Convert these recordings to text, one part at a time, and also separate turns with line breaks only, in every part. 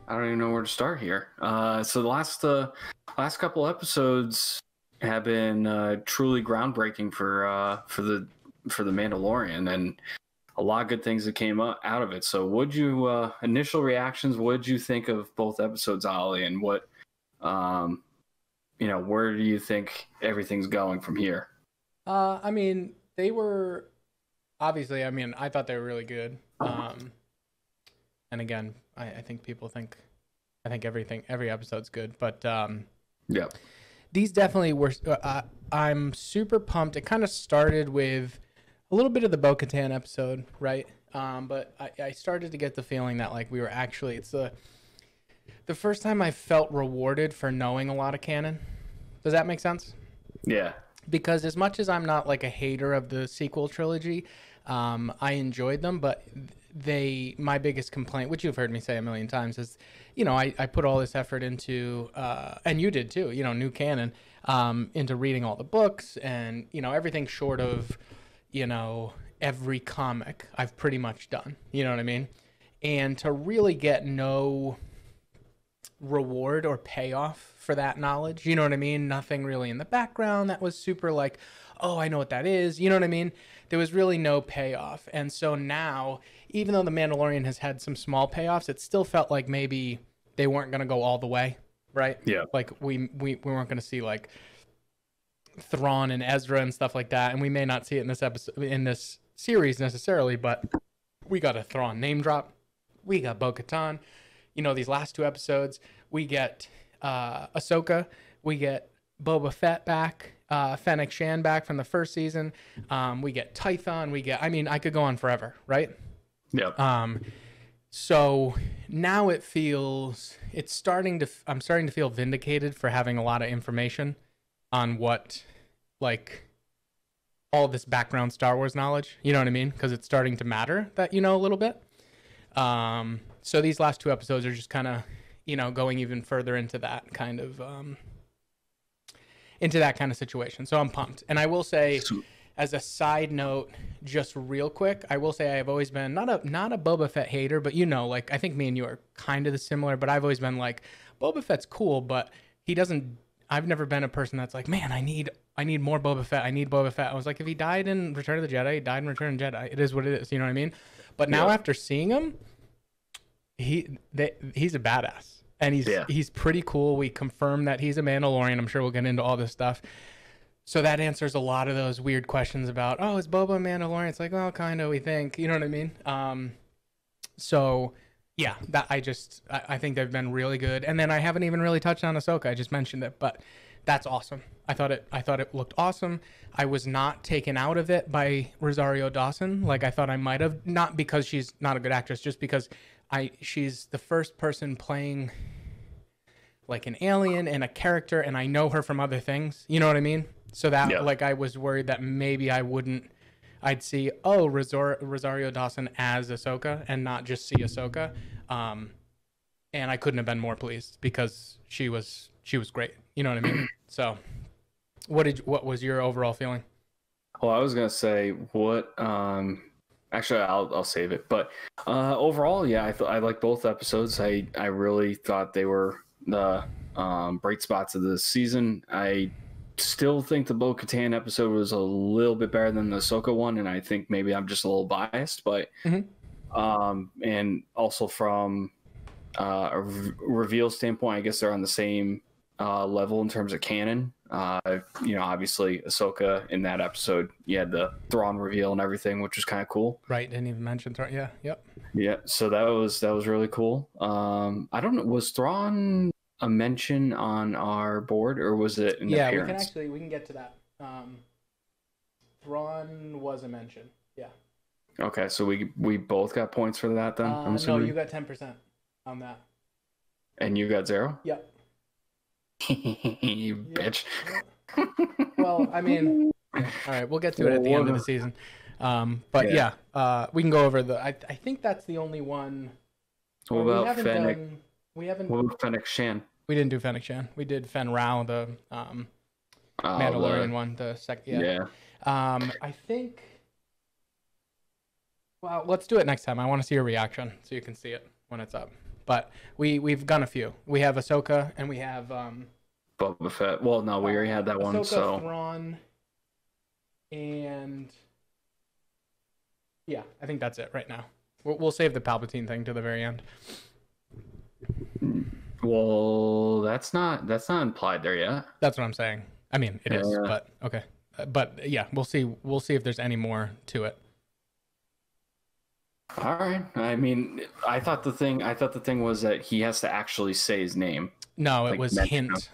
I don't even know where to start here. So the last couple episodes have been truly groundbreaking for the Mandalorian, and a lot of good things that came out of it. So, would you initial reactions? What did you think of both episodes, Ollie, and what where do you think everything's going from here?
I mean, they were obviously. I mean, I thought they were really good. And again, I think people think, I think every episode's good, but
Yeah.
these definitely were. I'm super pumped. It kind of started with a little bit of the Bo-Katan episode, right? But I started to get the feeling that like we were actually, it's the first time I felt rewarded for knowing a lot of canon. Does that make sense?
Yeah.
Because as much as I'm not like a hater of the sequel trilogy, I enjoyed them, but my biggest complaint, which you've heard me say a million times, is, I put all this effort into, and you did too, new canon, into reading all the books and, everything short of, every comic I've pretty much done, you know what I mean? And to really get no reward or payoff for that knowledge, you know what I mean? Nothing really in the background that was super like, oh, I know what that is, you know what I mean? There was really no payoff. And so now, even though The Mandalorian has had some small payoffs, it still felt like maybe they weren't going to go all the way, right?
Yeah.
Like we weren't going to see like Thrawn and Ezra and stuff like that, and we may not see it in this episode, in this series necessarily, but we got a Thrawn name drop. We got Bo-Katan. These last two episodes, we get Ahsoka, we get Boba Fett back, Fennec Shan back from the first season. We get Tython. I could go on forever, right?
Yeah.
So now I'm starting to feel vindicated for having a lot of information on what, like, all this background Star Wars knowledge, you know what I mean? Because it's starting to matter that a little bit. So these last two episodes are just kind of, going even further into that kind of situation. So I'm pumped. And I will say, as a side note, just real quick, I will say I have always been not a Boba Fett hater, but like, I think me and you are kind of the similar, but I've always been like, Boba Fett's cool, but I've never been a person that's like, man, I need more Boba Fett. I need Boba Fett. I was like, if he died in Return of the Jedi, he died in Return of the Jedi. It is what it is. You know what I mean? But now after seeing him, he's a badass. And he's pretty cool. We confirmed that he's a Mandalorian. I'm sure we'll get into all this stuff. So that answers a lot of those weird questions about, oh, is Boba a Mandalorian? It's like, well, kind of, we think. You know what I mean? So, yeah, that I think they've been really good. And then I haven't even really touched on Ahsoka. I just mentioned it, but that's awesome. I thought it looked awesome. I was not taken out of it by Rosario Dawson. Like I thought I might have, not because she's not a good actress, just because she's the first person playing like an alien and a character, and I know her from other things. You know what I mean? So that like I was worried that maybe I'd see Rosario Dawson as Ahsoka and not just see Ahsoka. And I couldn't have been more pleased because she was great. You know what I mean? So what was your overall feeling?
Well, I was gonna say what. Actually, I'll save it. But overall, yeah, I like both episodes. I really thought they were the bright spots of the season. I still think the Bo-Katan episode was a little bit better than the Ahsoka one, and I think maybe I'm just a little biased. But and also from a reveal standpoint, I guess they're on the same level in terms of canon. Obviously Ahsoka in that episode, you had the Thrawn reveal and everything, which was kind of cool.
Right, didn't even mention Thrawn. Yeah, yep.
Yeah, so that was really cool. I don't know, was Thrawn a mention on our board or was it an appearance?
We can get to that. Thrawn was a mention. Yeah.
Okay, so we both got points for that then. I'm assuming.
No, you got 10% on that.
And you got 0?
Yep.
You bitch.
Well, I mean, all right, we'll get to it at the end of the season. But we can go over I think that's the only one.
What about Fennec? What about Fennec Shan?
We didn't do Fennec Shan. We did Fen Rao, the Mandalorian one, the second. Yeah. I think. Well, let's do it next time. I want to see your reaction so you can see it when it's up. but we've gone a few. We have Ahsoka and we have
Boba Fett. Well, no, we already had that one.
Ahsoka,
So
Thrawn, and yeah, I think that's it right now. We'll save the Palpatine thing to the very end.
well, that's not implied there yet.
That's what I'm saying. I mean, it is, but okay. But yeah, we'll see. We'll see if there's any more to it.
All right. I mean, I thought the thing was that he has to actually say his name.
No, it was hint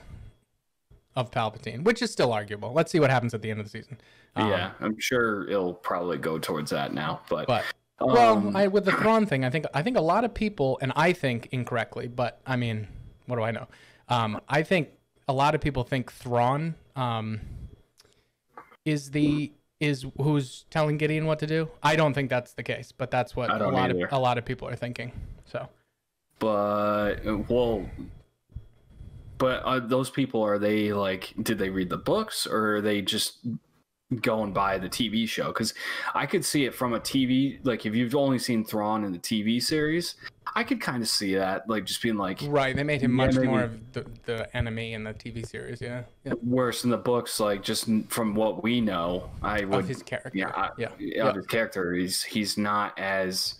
of Palpatine, which is still arguable. Let's see what happens at the end of the season.
Yeah, I'm sure it'll probably go towards that now. But
well, with the Thrawn thing, I think a lot of people, and I think incorrectly, but I mean, what do I know? I think a lot of people think Thrawn is who's telling Gideon what to do. I don't think that's the case, but that's what a lot of people are thinking. So, but
those people, are they like, did they read the books, or are they just going by the TV show? Because I could see it from a TV, like if you've only seen Thrawn in the TV series, I could kind of see that, like just being like,
right, they made him much more of the enemy in the TV series. Yeah.
Worse in the books, like just from what we know, I would,
of his character.
Of his character, he's not as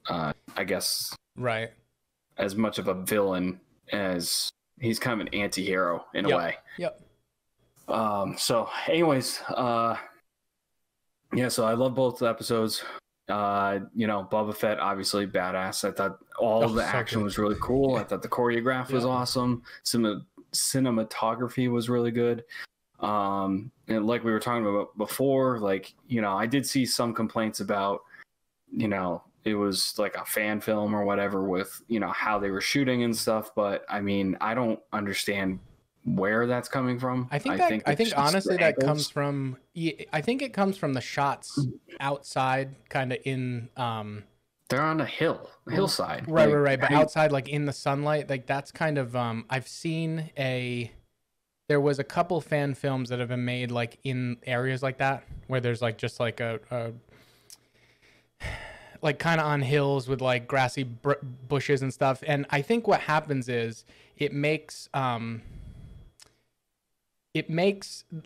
I guess, right, as much of a villain as he's kind of an anti-hero in a way.
Yep.
So anyways, yeah, so I love both episodes. Boba Fett, obviously badass. I thought all the action was really cool. I thought the choreograph was awesome. Cinematography was really good. And like we were talking about before, like, I did see some complaints about, it was like a fan film or whatever with, how they were shooting and stuff. But I mean, I don't understand where that's coming from. I think
honestly that comes from, I think it comes from the shots outside, kind of in
they're on a hillside,
right, but outside, like in the sunlight, like that's kind of I've seen there was a couple fan films that have been made like in areas like that, where there's like just like a like kind of on hills with like grassy bushes and stuff. And I think what happens is it makes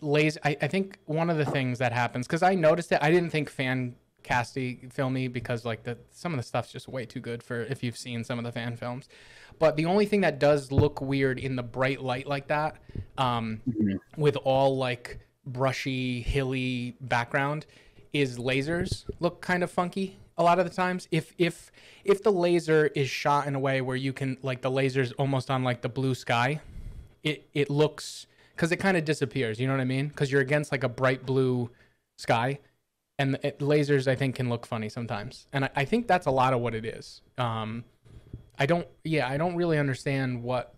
lazy. I think one of the things that happens, because I noticed it, I didn't think fan casty filmy, because like some of the stuff's just way too good for if you've seen some of the fan films. But the only thing that does look weird in the bright light like that, with all like brushy, hilly background, is lasers look kind of funky a lot of the times. If the laser is shot in a way where you can, like, the laser's almost on like the blue sky, it looks, because it kind of disappears, you know what I mean? Because you're against like a bright blue sky, and lasers, I think, can look funny sometimes. And I think that's a lot of what it is. I don't really understand what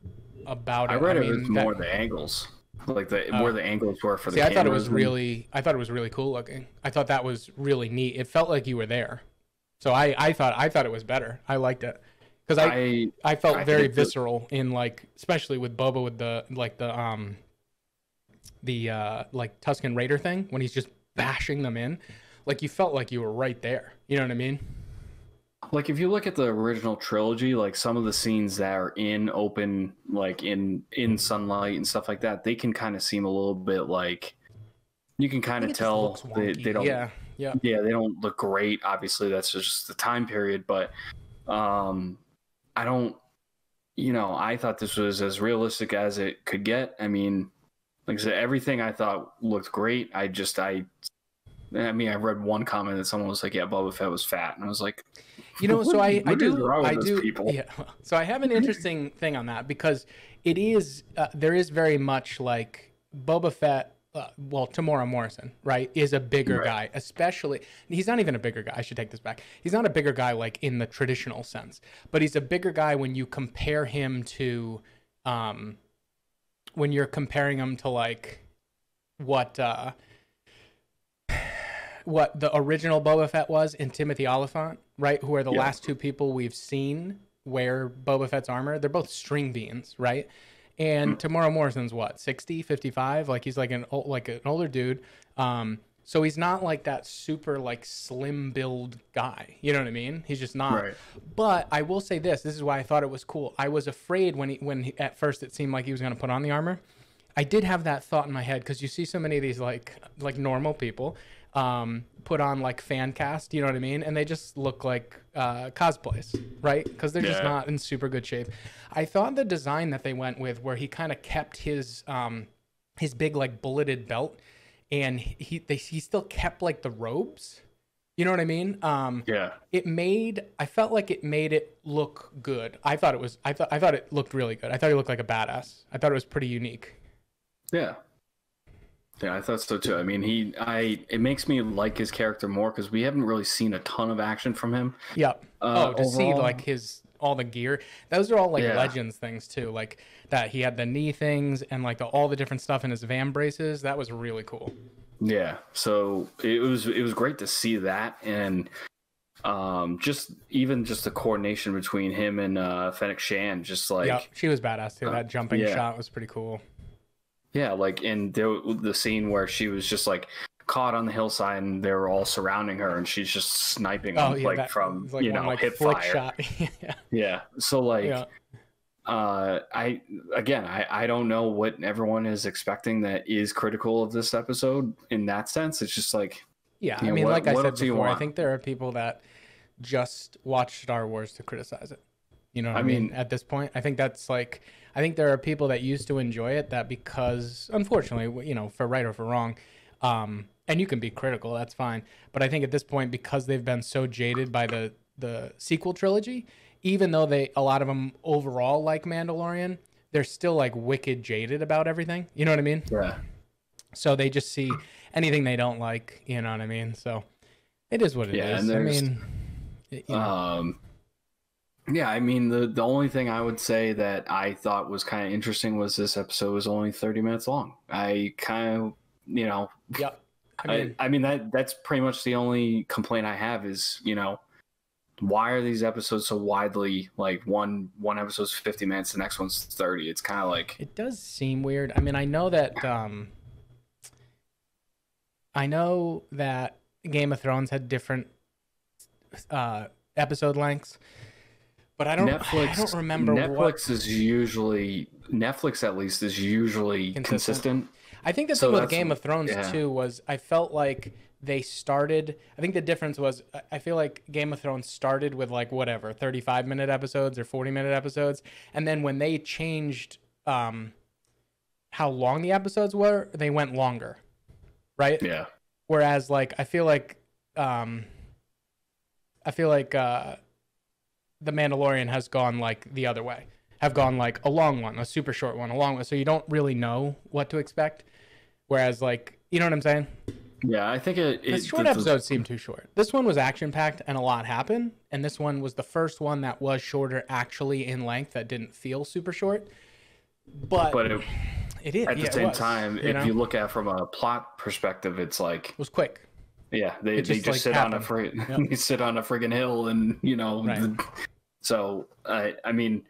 about it.
I read it was more the angles, like where the angles were for the cameras.
I thought it was really cool looking. I thought that was really neat. It felt like you were there. So I thought it was better. I liked it. Because I felt very visceral in, like, especially with Boba, with the like Tusken Raider thing, when he's just bashing them in, like you felt like you were right there. You know what I mean?
Like if you look at the original trilogy, like some of the scenes that are in open, like in sunlight and stuff like that, they can kind of seem a little bit like, you can kind of tell they don't. Yeah, they don't look great. Obviously, that's just the time period, but I don't, I thought this was as realistic as it could get. I mean, like I said, everything I thought looked great. I read one comment that someone was like, yeah, Boba Fett was fat. And I was like,
so I do. People? Yeah. So I have an interesting thing on that, because it is, there is very much like Boba Fett, Tamora Morrison, right, is a bigger guy, especially, he's not even a bigger guy. I should take this back. He's not a bigger guy like in the traditional sense, but he's a bigger guy when you compare him to, when you're comparing him to like what the original Boba Fett was in Timothy Oliphant, right? Who are the last two people we've seen wear Boba Fett's armor. They're both string beans, right? And Tamora Morrison's what, 60, 55? Like he's like an older dude. So he's not like that super like slim build guy. You know what I mean? He's just not.
Right.
But I will say this. This is why I thought it was cool. I was afraid when at first it seemed like he was going to put on the armor. I did have that thought in my head because you see so many of these like normal people put on like fan cast, you know what I mean? And they just look like cosplays, right? Because they're just not in super good shape. I thought the design that they went with, where he kind of kept his big like bulleted belt, and he still kept like the robes. You know what I mean? I felt like it made it look good. I thought it looked really good. I thought he looked like a badass. I thought it was pretty unique.
Yeah. Yeah, I thought so too. I mean, it makes me like his character more because we haven't really seen a ton of action from him.
Yep. See like all the gear. Those are all like Legends things too. Like that he had the knee things and like all the different stuff in his van braces. That was really cool.
Yeah. So it was great to see that, and just the coordination between him and Fennec Shan, just like
she was badass too. That jumping shot was pretty cool.
Yeah, like in the scene where she was just like caught on the hillside and they were all surrounding her and she's just sniping them from hip fire. Shot. Yeah. So like I don't know what everyone is expecting that is critical of this episode in that sense. It's just like
I mean, like I said before, I think there are people that just watch Star Wars to criticize it. You know what I mean? At this point, I think there are people that used to enjoy it that because, unfortunately, you know, for right or for wrong, and you can be critical, that's fine. But I think at this point, because they've been so jaded by the sequel trilogy, even though a lot of them overall like Mandalorian, they're still like wicked jaded about everything. You know what I mean?
Yeah.
So they just see anything they don't like. You know what I mean? So it is what it is. I mean,
yeah, I mean, the only thing I would say that I thought was kind of interesting was this episode was only 30 minutes long. I kind of, you know, I mean that's pretty much the only complaint I have is, you know, why are these episodes so widely, like one episode's 50 minutes, the next one's 30? It's kind of like,
it does seem weird. I mean, I know that Game of Thrones had different episode lengths. But I don't remember.
Netflix at least is usually consistent.
I think the thing with Game of Thrones too was I felt like they started. I think the difference was I feel like Game of Thrones started with like 35-minute episodes or 40-minute episodes, and then when they changed how long the episodes were, they went longer, right? Yeah. Whereas like I feel like The Mandalorian has gone like the other way, have gone like a long one, a super short one, a long one. So you don't really know what to expect. Whereas like, you know what I'm saying?
Yeah, I think
the short episodes seem too short. This one was action packed and a lot happened. And this one was the first one that was shorter actually in length that didn't feel super short. But it is.
At the same time, if you look at it from a plot perspective, it's like,
it was quick.
Yeah, they just like sit on a they sit on a friggin' hill, and you know, so I mean,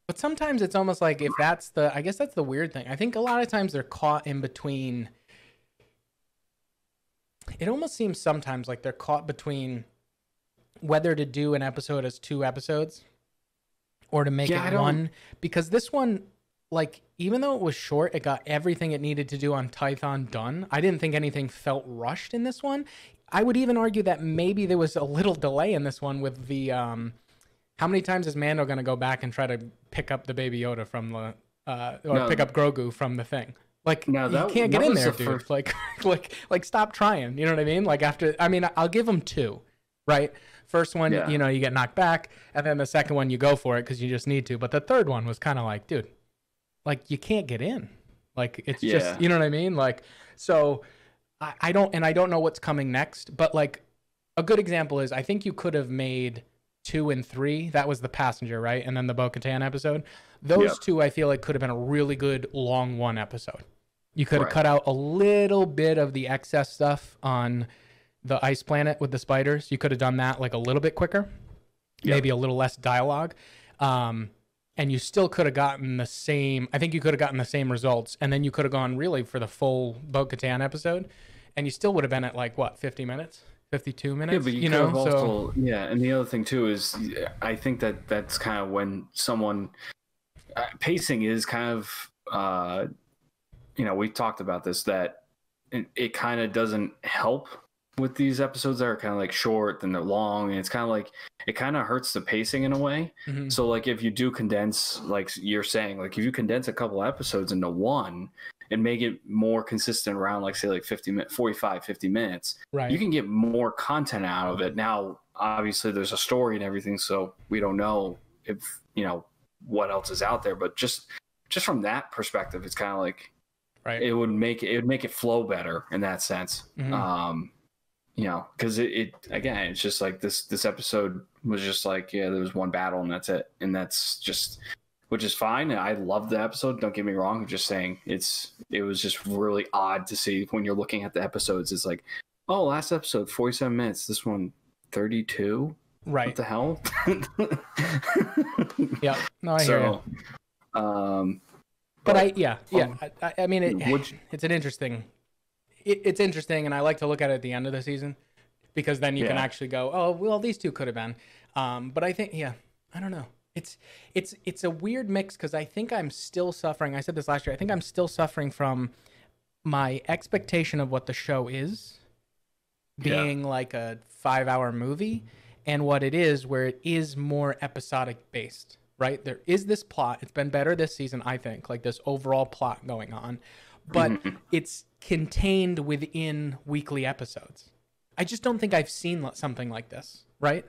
but sometimes it's almost like if that's I guess that's the weird thing. I think a lot of times they're caught in between. It almost seems sometimes like they're caught between whether to do an episode as 2 episodes or to make it one, because this one, like, even though it was short, it got everything it needed to do on Tython done. I didn't think anything felt rushed in this one. I would even argue that maybe there was a little delay in this one with the how many times is Mando going to go back and try to pick up the Baby Yoda from the pick up Grogu from the thing? Like, you can't get in there, dude. Like stop trying. You know what I mean? Like I'll give them 2, right? First one, you know, you get knocked back, and then the second one you go for it because you just need to. But the third one was kind of like, dude, like you can't get in. Like it's just, you know what I mean? Like, so I don't know what's coming next, but like a good example is I think you could have made 2 and 3. That was the passenger, right? And then the Bo-Katan episode. Those 2 I feel like could have been a really good long one episode. You could have cut out a little bit of the excess stuff on the ice planet with the spiders. You could have done that like a little bit quicker, maybe a little less dialogue. And you still could have gotten the same, I think you could have gotten the same results. And then you could have gone really for the full Bo-Katan episode and you still would have been at like what 50 minutes, 52 minutes.
Yeah, but you
know,
could have
so
also, yeah. And the other thing too is, I think that's kind of when someone pacing is kind of, we talked about this, that it kind of doesn't help with these episodes that are kind of like short and they're long, and it's kind of like it kind of hurts the pacing in a way. So like if you do condense, like you're saying, like if you condense a couple episodes into one and make it more consistent around, like say like 45 50 minutes,
right,
you can get more content out of it. Now obviously there's a story and everything, so we don't know if what else is out there, but just from that perspective, it's kind of like,
right,
it would make it flow better in that sense. Because it again, it's just like this episode was just like, yeah, there was one battle and that's it, and that's just, which is fine. I love the episode, don't get me wrong. I'm just saying it was just really odd to see when you're looking at the episodes. It's like, oh, last episode 47 minutes, this one 32.
right,
What the hell?
yeah, no, I hear you. But I mean, it's an interesting. It's interesting, and I like to look at it at the end of the season, because then you can actually go, oh, well, these two could have been. But I think, I don't know. It's a weird mix, because I think I'm still suffering. I said this last year. I think I'm still suffering from my expectation of what the show is being like a 5-hour movie, and what it is, where it is more episodic based. Right? There is this plot. It's been better this season, I think, like this overall plot going on, but it's contained within weekly episodes. I just don't think I've seen something like this, right?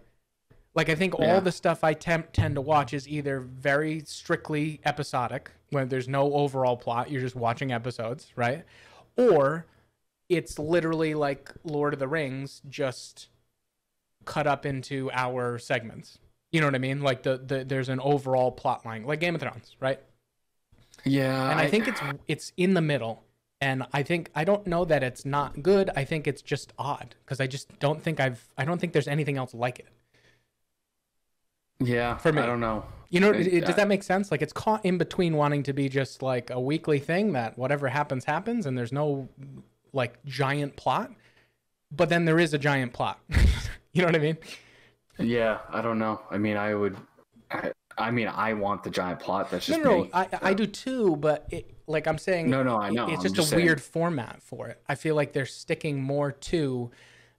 Like, I think all the stuff I tend to watch is either very strictly episodic, where there's no overall plot, you're just watching episodes, right? Or it's literally like Lord of the Rings, just cut up into hour segments. You know what I mean? Like there's an overall plot line, like Game of Thrones, right?
Yeah.
And I think it's in the middle. And I don't know that it's not good. I think it's just odd, because I just don't think there's anything else like it.
Yeah.
For me.
I don't know.
Does that make sense? Like, it's caught in between wanting to be just like a weekly thing that whatever happens, and there's no like giant plot, but then there is a giant plot. You know what I mean?
Yeah, I don't know. I mean, I want the giant plot. That's just
me.
Me.
I do too, but like I'm saying,
no, I know.
It's just a weird format for it. I feel like they're sticking more to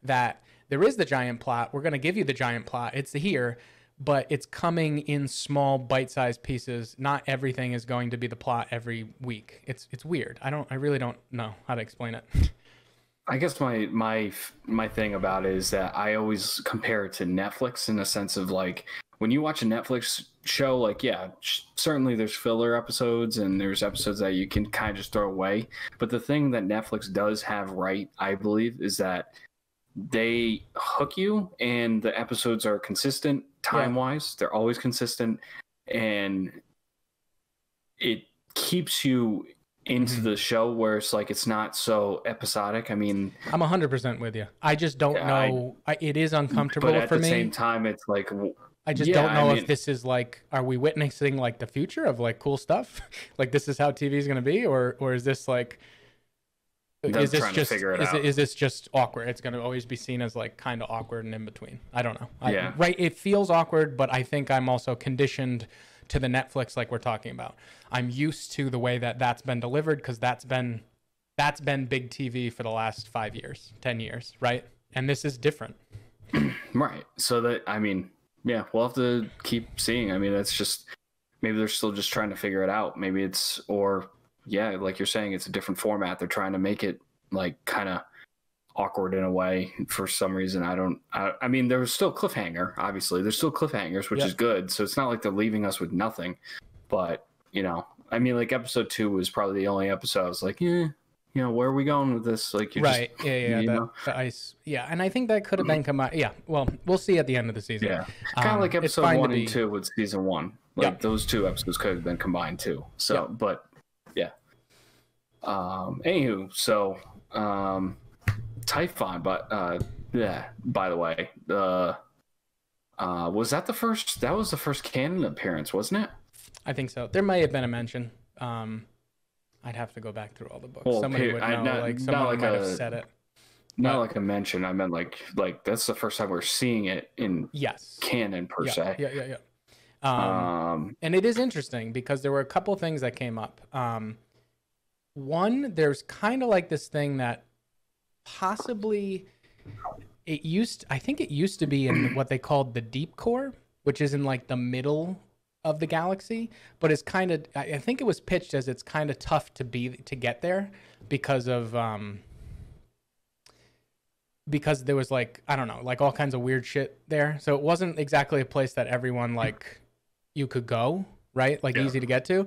that. There is the giant plot. We're going to give you the giant plot. It's here, but it's coming in small bite-sized pieces. Not everything is going to be the plot every week. It's weird. I really don't know how to explain it.
I guess my thing about it is that I always compare it to Netflix, in the sense of, like, when you watch a Netflix show, like, yeah, certainly there's filler episodes and there's episodes that you can kind of just throw away. But the thing that Netflix does have right, I believe, is that they hook you, and the episodes are consistent time-wise. They're always consistent, and it keeps you into the show, where it's like, it's not so episodic. I mean,
I'm 100% with you. I just don't know. It is uncomfortable for me.
But at the same time, it's like,
I just don't know if this is like, are we witnessing like the future of like cool stuff? Like, this is how TV is going to be, or is this like, is this just awkward? It's going to always be seen as like kind of awkward and in between. I don't know. Right. It feels awkward, but I think I'm also conditioned to the Netflix, like we're talking about. I'm used to the way that's been delivered, because that's been big TV for the last 5 years, 10 years, right? And this is different.
Right. So that, I mean, yeah, we'll have to keep seeing. I mean, it's just, maybe they're still just trying to figure it out. Maybe it's, or yeah, like you're saying, it's a different format. They're trying to make it like kind of awkward in a way for some reason. I mean, there was still cliffhanger, obviously. There's still cliffhangers, which is good. So it's not like they're leaving us with nothing. But, I mean, like episode 2 was probably the only episode I was like, where are we going with this? Like,
right. The ice. Yeah. And I think that could have been Yeah. Well, we'll see at the end of the season.
Yeah. Kind of like episode 1 and 2 with season 1. Like, those 2 episodes could have been combined too. So, but yeah. Anywho, so, Typhon, but by the way, was that was the first canon appearance, wasn't it?
I think so. There might have been a mention. I'd have to go back through all the books. Somebody would know. Someone might have said it.
not like a mention. I meant like that's the first time we're seeing it in canon per se.
Yeah. And it is interesting because there were a couple things that came up. One, there's kind of like this thing that possibly I think it used to be in what they called the deep core, which is in like the middle of the galaxy, but it's kind of, I think it was pitched as it's kind of tough to get there because of because there was like, I don't know, like all kinds of weird shit there. So it wasn't exactly a place that everyone like you could go, right? Like easy to get to.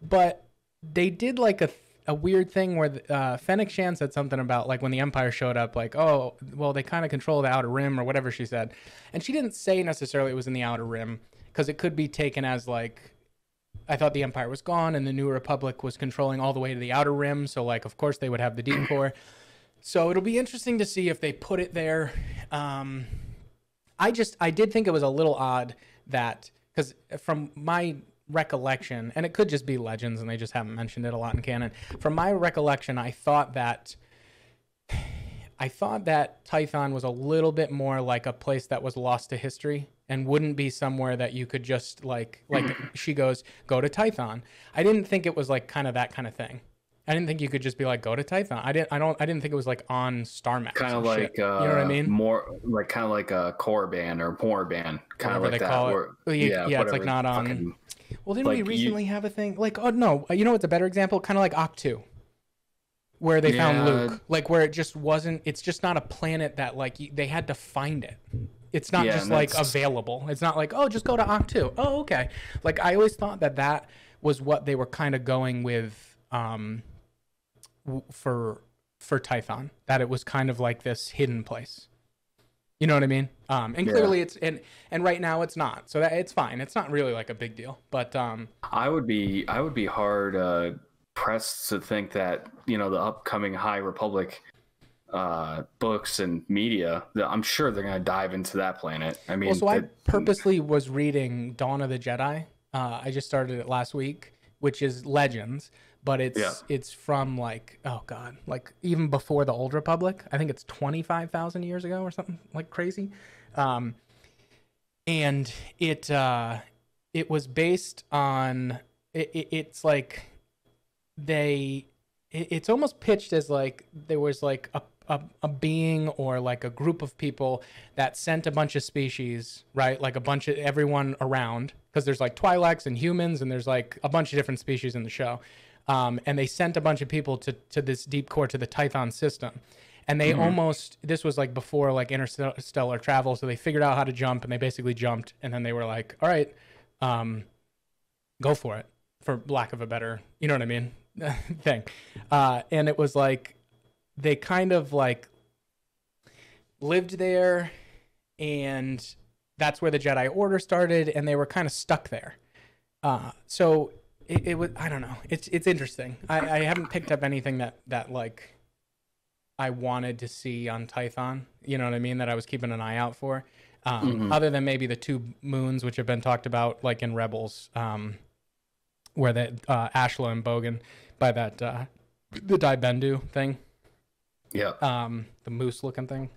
But they did like a weird thing where Fennec Shan said something about like when the Empire showed up, like, oh, well, they kind of control the Outer Rim or whatever she said. And she didn't say necessarily it was in the Outer Rim because it could be taken as like, I thought the Empire was gone and the New Republic was controlling all the way to the Outer Rim. So like, of course they would have the deep core. So it'll be interesting to see if they put it there. I did think it was a little odd that, because from my recollection, and it could just be legends and they just haven't mentioned it a lot in canon. From my recollection, I thought that Tython was a little bit more like a place that was lost to history and wouldn't be somewhere that you could just like she goes, go to Tython. I didn't think it was like kind of that kind of thing. I didn't think you could just be like, go to Tython. I didn't think it was like on Star Maps. Kind of like, you know what I mean?
More like kind of like a core band or more band, kind of like that.
It's like not on. Well, didn't we recently have a thing like? Oh no, you know what's a better example? Kind of like Octu, where they found Luke. Like where it just wasn't. It's just not a planet that like they had to find it. It's not just like available. It's not like, oh, just go to Octu. Oh, okay. Like I always thought that was what they were kind of going with. For Tython, that it was kind of like this hidden place. You know what I mean? And clearly it's and right now it's not. So that it's fine. It's not really like a big deal. But
I would be hard pressed to think that, you know, the upcoming High Republic books and media, I'm sure they're going to dive into that planet. I mean,
I purposely was reading Dawn of the Jedi. I just started it last week, which is Legends. But it's from like, oh God, like even before the Old Republic. I think it's 25,000 years ago or something like crazy. And it was based on, it's like it's almost pitched as like there was like a being or like a group of people that sent a bunch of species, right? Like a bunch of everyone around, because there's like Twi'leks and humans and there's like a bunch of different species in the show. And they sent a bunch of people to this deep core, to the Tython system. And they this was like before like interstellar travel. So they figured out how to jump and they basically jumped. And then they were like, all right, go for it, for lack of a better, you know what I mean, thing. And it was like, they kind of like lived there and that's where the Jedi Order started. And they were kind of stuck there. So it was, I don't know. It's interesting. I haven't picked up anything that like I wanted to see on Tython. You know what I mean? That I was keeping an eye out for. Other than maybe the two moons, which have been talked about like in Rebels, where the Ashla and Bogan by that the Dai Bendu thing.
Yeah.
The moose looking thing.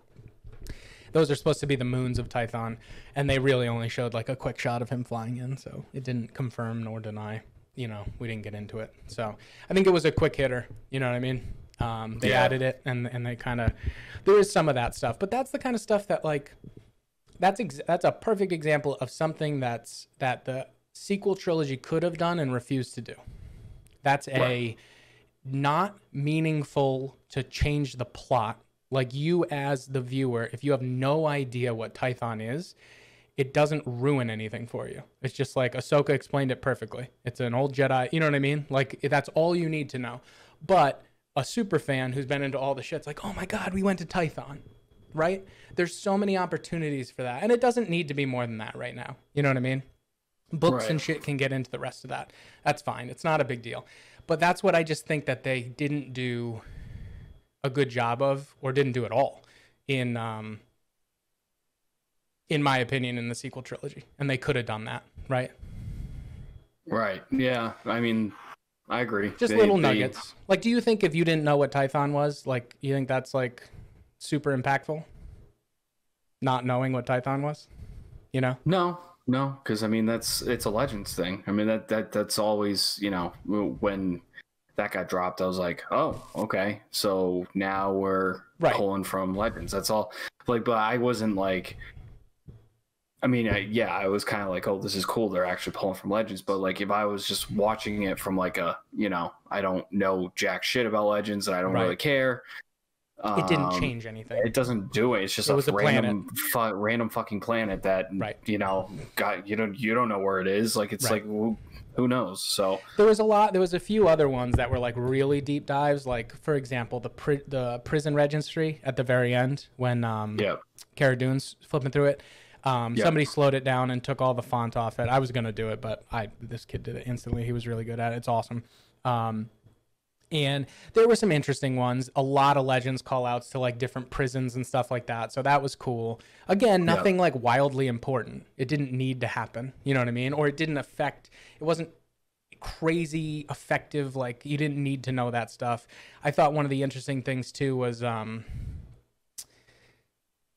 Those are supposed to be the moons of Tython, and they really only showed like a quick shot of him flying in, so it didn't confirm nor deny. You know, we didn't get into it. So I think it was a quick hitter. You know what I mean? They added it and they kind of, there is some of that stuff, but that's the kind of stuff that like, that's a perfect example of something that the sequel trilogy could have done and refused to do. That's not meaningful to change the plot. Like you as the viewer, if you have no idea what Tython is, it doesn't ruin anything for you. It's just like Ahsoka explained it perfectly. It's an old Jedi, you know what I mean? Like that's all you need to know. But a super fan who's been into all the shit's like, oh my God, we went to Tython, right? There's so many opportunities for that. And it doesn't need to be more than that right now. You know what I mean? Books and shit can get into the rest of that. That's fine. It's not a big deal. But that's what I just think that they didn't do a good job of, or didn't do at all in my opinion, in the sequel trilogy. And they could have done that, right?
Right. Yeah. I mean, I agree.
Just little nuggets. Like, do you think if you didn't know what Tython was, like, you think that's like super impactful? Not knowing what Tython was, you know?
No, because I mean it's a Legends thing. I mean that's always, you know, when that got dropped, I was like, oh, okay, so now we're pulling from Legends. That's all. Like, but I wasn't like, I mean, I was kind of like, oh, this is cool. They're actually pulling from Legends. But like, if I was just watching it from like a, you know, I don't know jack shit about Legends and I don't really care.
It didn't change anything.
It doesn't do it. It's just a random fucking planet that, you know, you don't know where it is. Like, it's like, who knows? So
there was a few other ones that were like really deep dives. Like, for example, the prison registry at the very end when Cara Dune's flipping through it. Somebody slowed it down and took all the font off it. I was gonna do it, but this kid did it instantly. He was really good at it. It's awesome. And there were some interesting ones. A lot of Legends call outs to like different prisons and stuff like that. So that was cool. Again, nothing like wildly important. It didn't need to happen. You know what I mean? Or it didn't affect. It wasn't crazy effective. Like, you didn't need to know that stuff. I thought one of the interesting things too was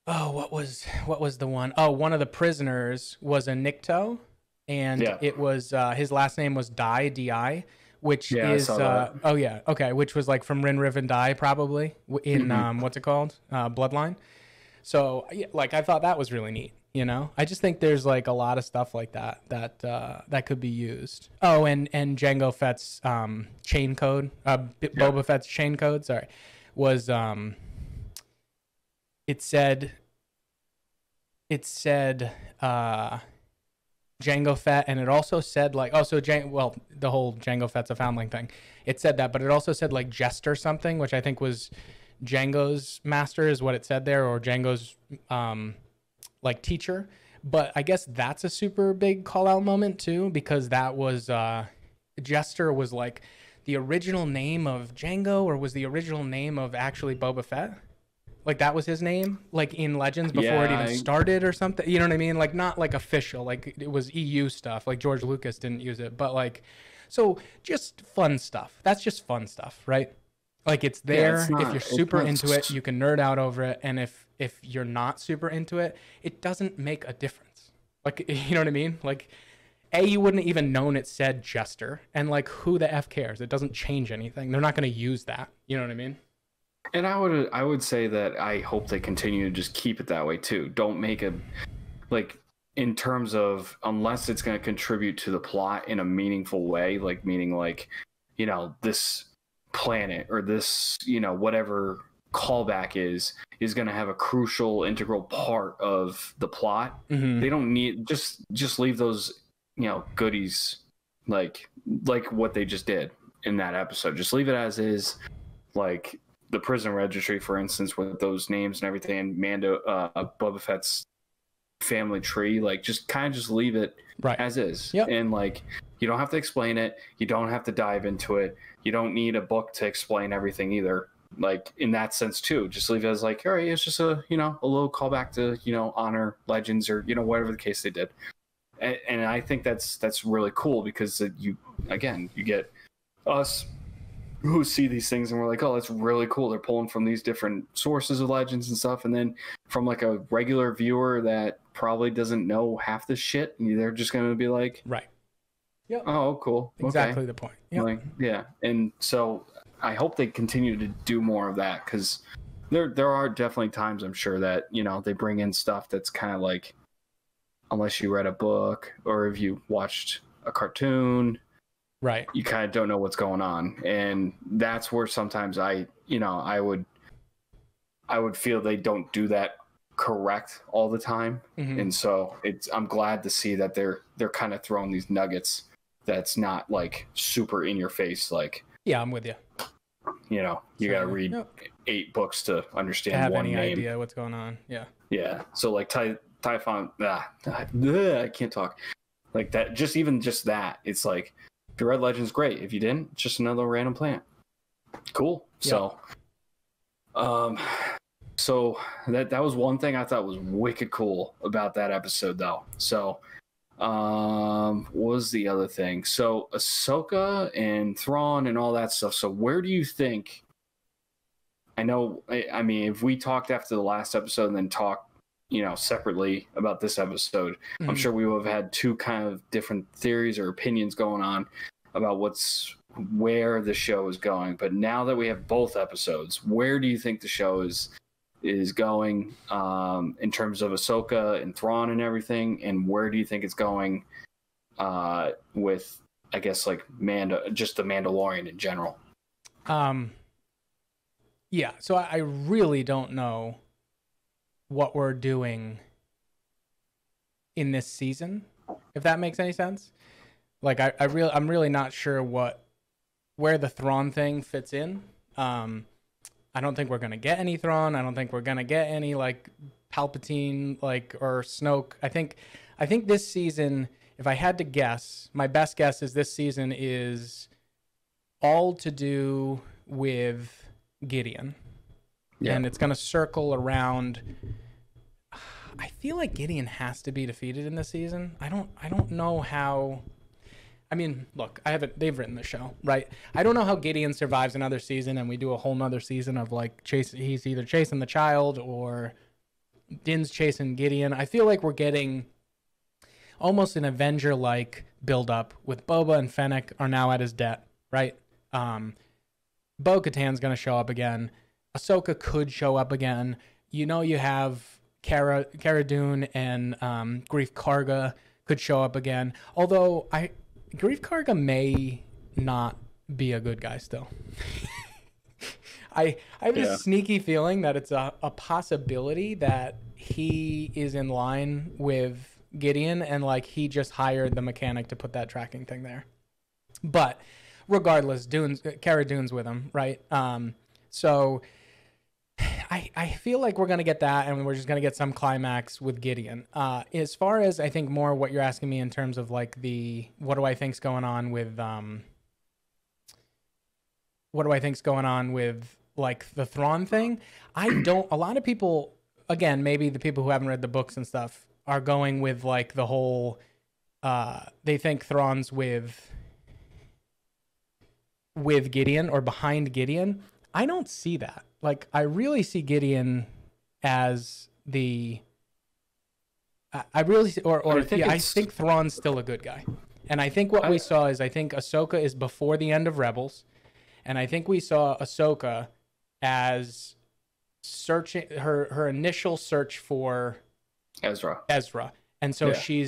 what was the one? Oh, one of the prisoners was a Nikto, and it was his last name was Dai, D-I, which is which was like from Rin Riven Dai, probably in what's it called? Bloodline. So like, I thought that was really neat. You know, I just think there's like a lot of stuff like that could be used. Oh, and Jango Fett's chain code, Boba Fett's chain code, was it said Jango Fett, and it also said like, the whole Jango Fett's a foundling thing. It said that, but it also said like Jester something, which I think was Jango's master is what it said there, or Jango's like teacher. But I guess that's a super big call out moment too, because that was Jester was like the original name of Jango, or was the original name of actually Boba Fett. Like, that was his name, like in Legends before it even started or something. You know what I mean? Like, not like official, like it was EU stuff. Like, George Lucas didn't use it, but like, so just fun stuff. That's just fun stuff, right? Like, it's there. If you're super into it, you can nerd out over it. And if you're not super into it, it doesn't make a difference. Like, you know what I mean? Like, you wouldn't have even known it said Jester. And like, who the F cares? It doesn't change anything. They're not going to use that. You know what I mean?
And I would say that I hope they continue to just keep it that way too. Don't make a, like, in terms of, unless it's going to contribute to the plot in a meaningful way, like, meaning like, you know, this planet or this, you know, whatever callback is going to have a crucial integral part of the plot. They don't need, just leave those, you know, goodies like what they just did in that episode. Just leave it as is, like the prison registry, for instance, with those names and everything, and Boba Fett's family tree. Like, just leave it as is. And like, you don't have to explain it. You don't have to dive into it. You don't need a book to explain everything either. Like, in that sense too, just leave it as like, all right, it's just a, you know, a little callback to, you know, honor Legends, or, you know, whatever the case they did. And I think that's really cool, because you get us who see these things and we're like, oh, that's really cool. They're pulling from these different sources of Legends and stuff. And then from like a regular viewer that probably doesn't know half this shit, they're just going to be like, oh, cool.
Exactly the point.
Like, and so I hope they continue to do more of that, because there are definitely times, I'm sure, that, you know, they bring in stuff that's kind of like, unless you read a book or if you watched a cartoon, you kind of don't know what's going on. And that's where sometimes I would feel they don't do that correct all the time. And so I'm glad to see that they're kind of throwing these nuggets that's not like super in your face. Like,
I'm with you.
You know, you got to read 8 books to understand
to have
one
any
name.
idea what's going on.
So like Typhon, I can't talk like that. Just that, it's like, if you read Legends, great. If you didn't, it's just another random planet. Cool. So that was one thing I thought was wicked cool about that episode, though. So what was the other thing? So Ahsoka and Thrawn and all that stuff. So where do you think I know. I mean, if we talked after the last episode and then talked, separately about this episode, I'm sure we would have had two kind of different theories or opinions going on about where the show is going. But now that we have both episodes, where do you think the show is going in terms of Ahsoka and Thrawn and everything, and where do you think it's going with, I guess, like just the Mandalorian in general?
Yeah, so I really don't know what we're doing in this season, if that makes any sense. Like I'm really not sure where the Thrawn thing fits in. I don't think we're gonna get any Thrawn. I don't think we're gonna get any like Palpatine or Snoke. I think this season, if I had to guess, my best guess is this season is all to do with Gideon. Yeah. And it's going to circle around. I feel like Gideon has to be defeated in this season. I don't know how. I mean, look, they've written the show, right? I don't know how Gideon survives another season and we do a whole nother season of like he's either chasing the child or Din's chasing Gideon. I feel like we're getting almost an Avenger-like build-up with Boba and Fennec are now at his debt, right? Bo-Katan's going to show up again. Ahsoka could show up again. You have Cara Dune and Greef Karga could show up again. Although Greef Karga may not be a good guy still. I have this sneaky feeling that it's a possibility that he is in line with Gideon and like he just hired the mechanic to put that tracking thing there. But regardless, Cara Dune's with him, right? So I feel like we're going to get that, and we're just going to get some climax with Gideon. As far as I think more what you're asking me in terms of like what do I think's going on with like the Thrawn thing? A lot of people, again, maybe the people who haven't read the books and stuff are going with like the whole they think Thrawn's with Gideon or behind Gideon. I don't see that. Like, I really see Gideon as I think Thrawn's still a good guy. And I think what we saw is I think Ahsoka is before the end of Rebels. And I think we saw Ahsoka as searching her initial search for
Ezra.
And so she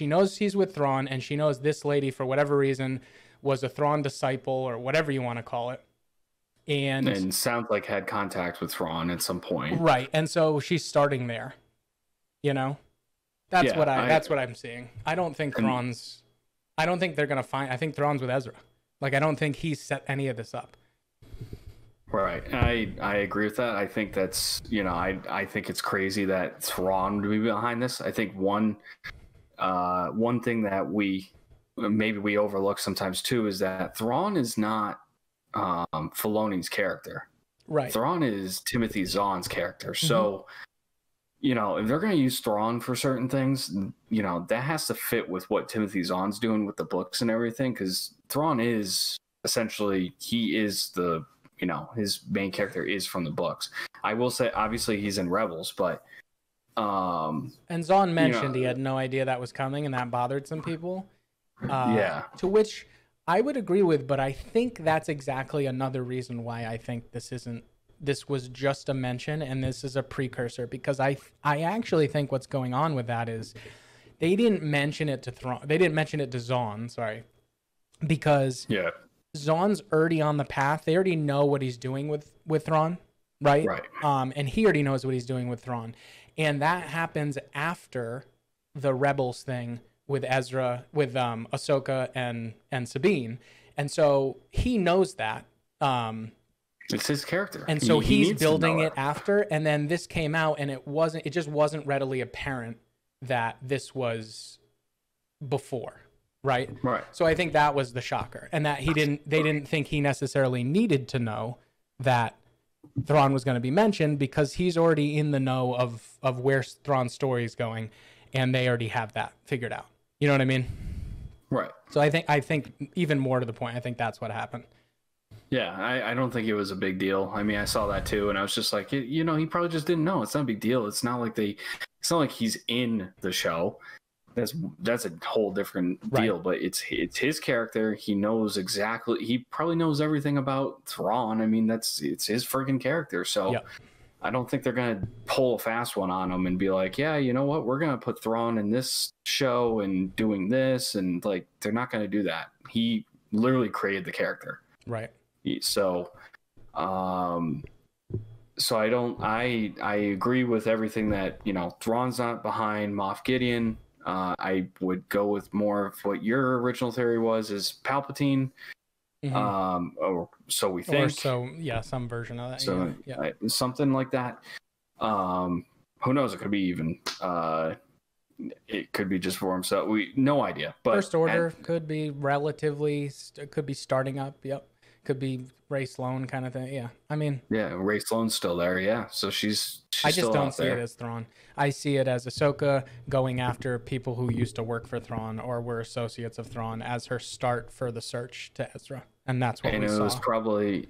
knows he's with Thrawn, and she knows this lady, for whatever reason, was a Thrawn disciple or whatever you want to call it. And
sounds like had contact with Thrawn at some point.
Right. And so she's starting there. That's what I'm seeing. I don't think they're going to find, I think Thrawn's with Ezra. Like, I don't think he's set any of this up.
Right. I agree with that. I think that's, I think it's crazy that Thrawn would be behind this. I think one thing that we overlook sometimes too is that Thrawn is not Filoni's character.
Right.
Thrawn is Timothy Zahn's character. So, if they're going to use Thrawn for certain things, that has to fit with what Timothy Zahn's doing with the books and everything, because Thrawn is essentially, he is the, his main character is from the books. I will say, obviously, he's in Rebels, but...
and Zahn mentioned he had no idea that was coming, and that bothered some people. To which I would agree with, but I think that's exactly another reason why I think this was just a mention and this is a precursor, because I actually think what's going on with that is they didn't mention it to Thrawn. They didn't mention it to Zahn, because Zahn's already on the path. They already know what he's doing with Thrawn, right?
Right.
And he already knows what he's doing with Thrawn. And that happens after the Rebels thing with Ezra, with Ahsoka and Sabine. And so he knows that.
It's his character.
And so he's building it after. And then this came out and it just wasn't readily apparent that this was before. Right. So I think that was the shocker. And that they didn't think he necessarily needed to know that Thrawn was going to be mentioned, because he's already in the know of where Thrawn's story is going. And they already have that figured out. You know what I mean?
Right.
So I think even more to the point, I think that's what happened.
Yeah, I don't think it was a big deal. I mean, I saw that too, and I was just like, you know, he probably just didn't know. It's not a big deal. It's not like it's not like he's in the show. That's a whole different deal. Right. But it's his character. He knows exactly. He probably knows everything about Thrawn. I mean, it's his freaking character. So yep. I don't think they're gonna pull a fast one on him and be like, yeah, you know what, we're gonna put Thrawn in this show and doing this, and like they're not gonna do that. He literally created the character.
Right.
So, I agree with everything that, you know, Thrawn's not behind Moff Gideon. I would go with more of what your original theory was, is Palpatine. Mm-hmm. Or so we think. Or
so, yeah, some version of that.
So, yeah. Something like that. Who knows? It could be even. It could be just for himself. No idea. But
First Order could be could be starting up. Yep. Could be Ray Sloan kind of thing. Yeah. I mean.
Yeah, Ray Sloan's still there. Yeah. So she's
I just don't see it as Thrawn. I see it as Ahsoka going after people who used to work for Thrawn or were associates of Thrawn as her start for the search to Ezra. And that's what we saw.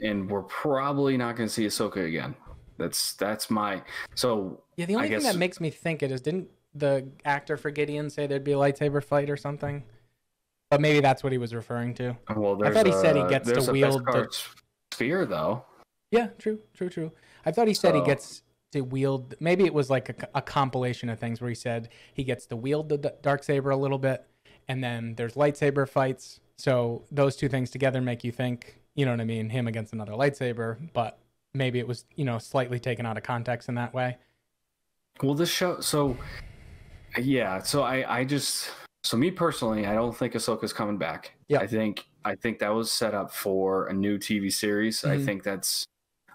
And we're probably not going to see Ahsoka again. That's my. So.
Yeah. The only thing that makes me think it is, didn't the actor for Gideon say there'd be a lightsaber fight or something? But maybe that's what he was referring to.
Well,
I thought he said he gets to wield the
spear, though.
Yeah, true. I thought he said he gets to wield. Maybe it was like a compilation of things where he said he gets to wield the darksaber a little bit, and then there's lightsaber fights. So those two things together make you think, you know what I mean, him against another lightsaber. But maybe it was, you know, slightly taken out of context in that way.
Well, this show. So yeah. So So me personally, I don't think Ahsoka's coming back. Yeah. I think that was set up for a new TV series. Mm-hmm.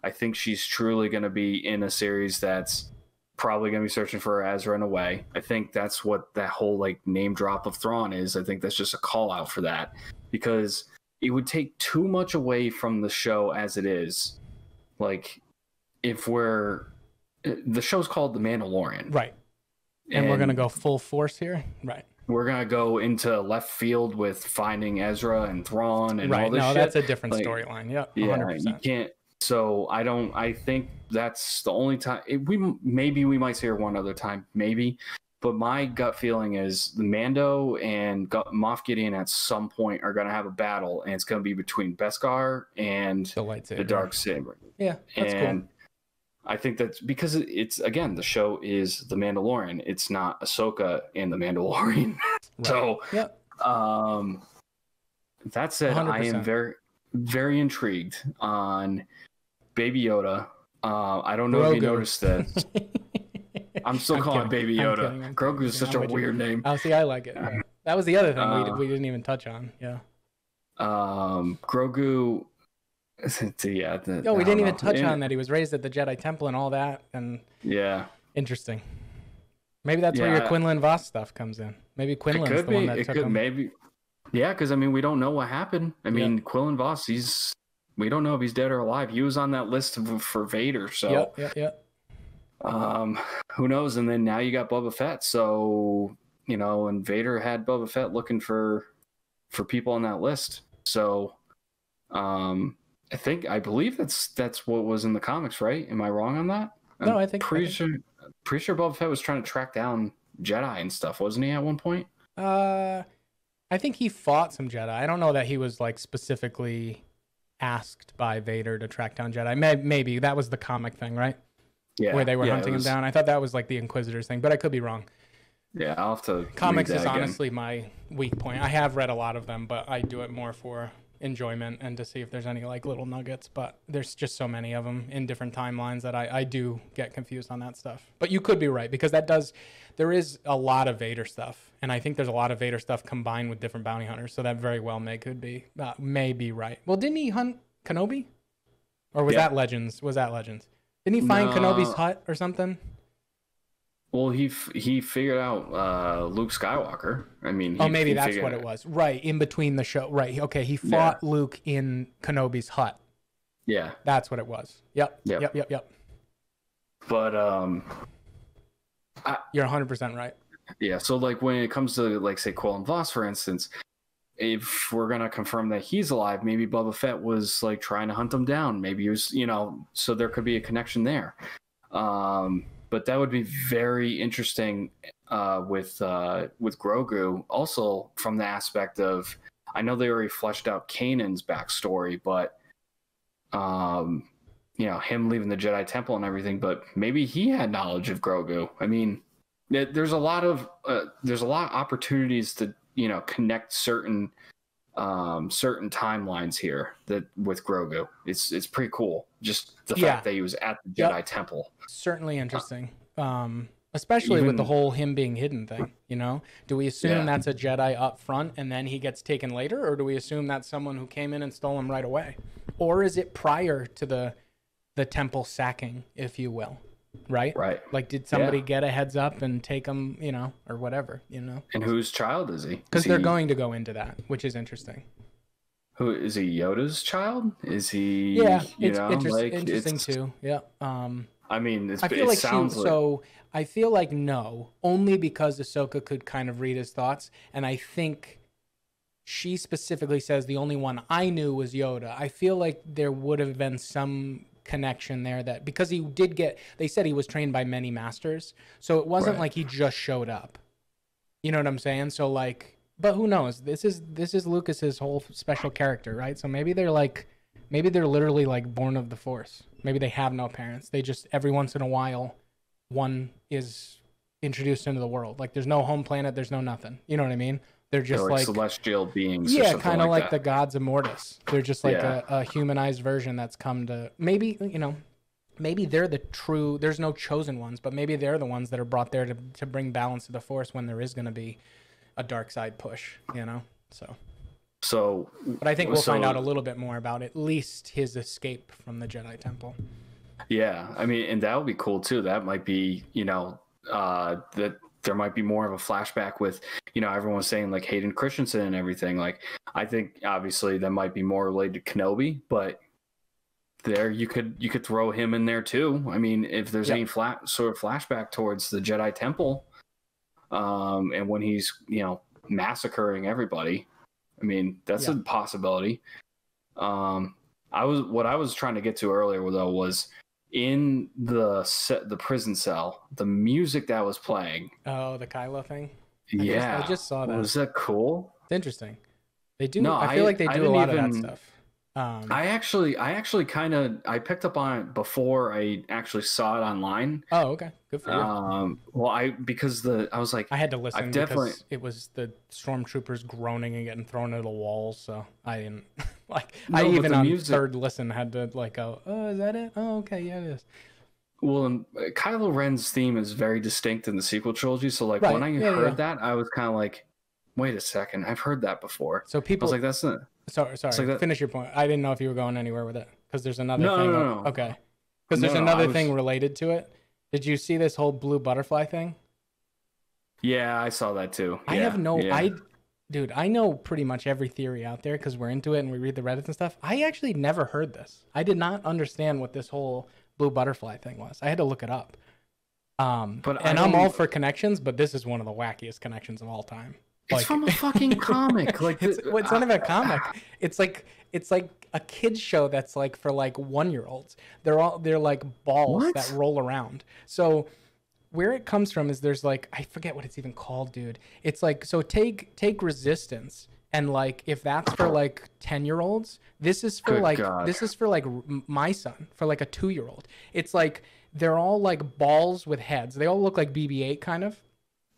I think she's truly going to be in a series that's probably going to be searching for Ezra in a way. I think that's what that whole like name drop of Thrawn is. I think that's just a call out for that, because it would take too much away from the show as it is. Like, if the show's called The Mandalorian.
Right. And we're going to go full force here. Right.
We're going to go into left field with finding Ezra and Thrawn and all this shit.
No, that's a different storyline. Yeah, 100%.
You can't. So I think that's the only time. We might see her one other time, maybe. But my gut feeling is the Mando and Moff Gideon at some point are going to have a battle, and it's going to be between Beskar and the Darksaber.
Yeah, that's cool.
I think that's because it's, again, the show is The Mandalorian. It's not Ahsoka and The Mandalorian. Right. So,
yep.
That said, 100%. I am very, very intrigued on Baby Yoda. I don't know if you noticed this. I'm still calling Baby Yoda. Grogu is such a weird name.
Oh, see, I like it. That was the other thing we didn't even touch on. Yeah.
Grogu. Yeah.
We didn't even touch on that. He was raised at the Jedi Temple and all that. And
yeah.
Interesting. Maybe that's where your Quinlan Vos stuff comes in. Maybe Quinlan's the one that took him.
Maybe. Yeah, because I mean, we don't know what happened. I mean, Quinlan Vos, we don't know if he's dead or alive. He was on that list for Vader, so
Yep.
Who knows? And then now you got Boba Fett, so you know, and Vader had Boba Fett looking for people on that list. So, I believe that's what was in the comics, right? Am I wrong on that?
No, I think
pretty sure Boba Fett was trying to track down Jedi and stuff, wasn't he, at one point?
I think he fought some Jedi. I don't know that he was like specifically asked by Vader to track down Jedi. Maybe that was the comic thing, right?
Yeah,
where they were hunting him down. I thought that was like the Inquisitors thing, but I could be wrong.
Yeah, I'll have to.
Comics is honestly my weak point. I have read a lot of them, but I do it more for enjoyment and to see if there's any like little nuggets. But there's just so many of them in different timelines that I do get confused on that stuff. But you could be right, because there is a lot of Vader stuff, and I think there's a lot of Vader stuff combined with different bounty hunters. So that very well may be right. Well, didn't he hunt Kenobi, or was that Legends? Didn't he find Kenobi's hut or something?
Well, he figured out Luke Skywalker. I mean,
maybe that's what it was. Right, in between the show. Right, okay, he fought Luke in Kenobi's hut.
Yeah.
That's what it was. Yep.
But
you're 100% right.
Yeah, so like when it comes to like say Quillen Voss, for instance, if we're gonna confirm that he's alive, maybe Boba Fett was like trying to hunt him down. Maybe he was, so there could be a connection there. But that would be very interesting with Grogu. Also, from the aspect of, I know they already fleshed out Kanan's backstory, but him leaving the Jedi Temple and everything. But maybe he had knowledge of Grogu. I mean, there's a lot of opportunities to connect certain timelines here that with Grogu. It's pretty cool. Just the fact that he was at the Jedi Temple.
Certainly interesting. Especially with the whole him being hidden thing, Do we assume that's a Jedi up front and then he gets taken later, or do we assume that's someone who came in and stole him right away? Or is it prior to the temple sacking, if you will? Right. Like, did somebody get a heads up and take him, or whatever, And
whose child is he?
Because they're going to go into that, which is interesting.
Who is he? Yoda's child? Is he?
Yeah, it's interesting too. Yeah.
I mean,
I feel like no, only because Ahsoka could kind of read his thoughts, and I think she specifically says the only one I knew was Yoda. I feel like there would have been some connection there, that because they said he was trained by many masters, so it wasn't like he just showed up. You know what I'm saying? So like, but who knows? This is Lucas's whole special character, right? So maybe they're literally like born of the Force. Maybe they have no parents. They just, every once in a while, one is introduced into the world. Like, there's no home planet, there's no nothing. You know what I mean? They're just like
celestial beings.
Yeah, kind of like the gods of Mortis. They're just like a humanized version that's come to, maybe, maybe they're the true, there's no chosen ones, but maybe they're the ones that are brought there to bring balance to the Force when there is going to be a dark side push, So, but I think we'll find out a little bit more about at least his escape from the Jedi Temple.
Yeah, I mean, and that would be cool too. That might be, that there might be more of a flashback with, everyone's saying like Hayden Christensen and everything. Like, I think obviously that might be more related to Kenobi, but there you could throw him in there too. I mean, if there's any sort of flashback towards the Jedi Temple, and when he's massacring everybody. I mean, that's a possibility. What I was trying to get to earlier though was in the prison cell, the music that was playing.
Oh, the Kylo thing.
I
just saw that.
Was that cool?
It's interesting. They do. No, I feel like they do a lot of that stuff.
I actually I picked up on it before I actually saw it online.
Oh, okay, good for you.
Well, I was like,
I had to listen because it was the stormtroopers groaning and getting thrown into the walls, so I didn't like. No, I even on third listen had to like go, oh, is that it? Oh, okay, yeah, it is.
Well, and Kylo Ren's theme is very distinct in the sequel trilogy, so like when I heard that, I was kind of like, wait a second, I've heard that before. So people, I was like, that's not.
Sorry. Like finish your point. I didn't know if you were going anywhere with it because there's another thing.
No.
Okay. Because there's another thing related to it. Did you see this whole blue butterfly thing?
Yeah, I saw that too.
I have no. Dude, I know pretty much every theory out there because we're into it and we read the Reddits and stuff. I actually never heard this. I did not understand what this whole blue butterfly thing was. I had to look it up. I'm all for connections, but this is one of the wackiest connections of all time.
It's from a fucking comic. Like
it's not even a comic. It's like a kid's show that's like for like 1-year-olds. They're like balls that roll around. So where it comes from is there's like, I forget what it's even called, dude. It's like, so take Resistance, and like if that's for like 10-year-olds, this is for this is for like my son, for like a 2-year-old. It's like they're all like balls with heads. They all look like BB-8 kind of.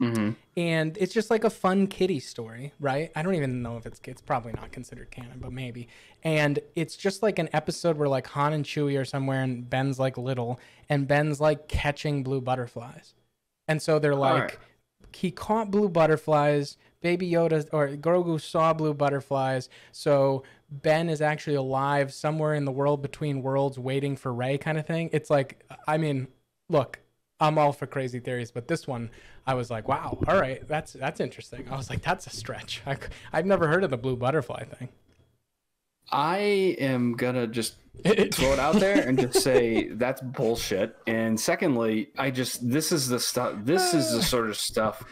Mm-hmm.
And it's just like a fun kiddie story, right? I don't even know if it's probably not considered canon, but maybe. And it's just like an episode where like Han and Chewie are somewhere and Ben's like little and Ben's like catching blue butterflies. And so they're like, he caught blue butterflies, Baby Yoda or Grogu saw blue butterflies, so Ben is actually alive somewhere in the world between worlds waiting for Rey kind of thing. It's like, I mean, look, I'm all for crazy theories, but this one, I was like, wow, all right, that's interesting. I was like, that's a stretch. I've never heard of the blue butterfly thing.
I am gonna just throw it out there and just say that's bullshit. And secondly, this is the sort of stuff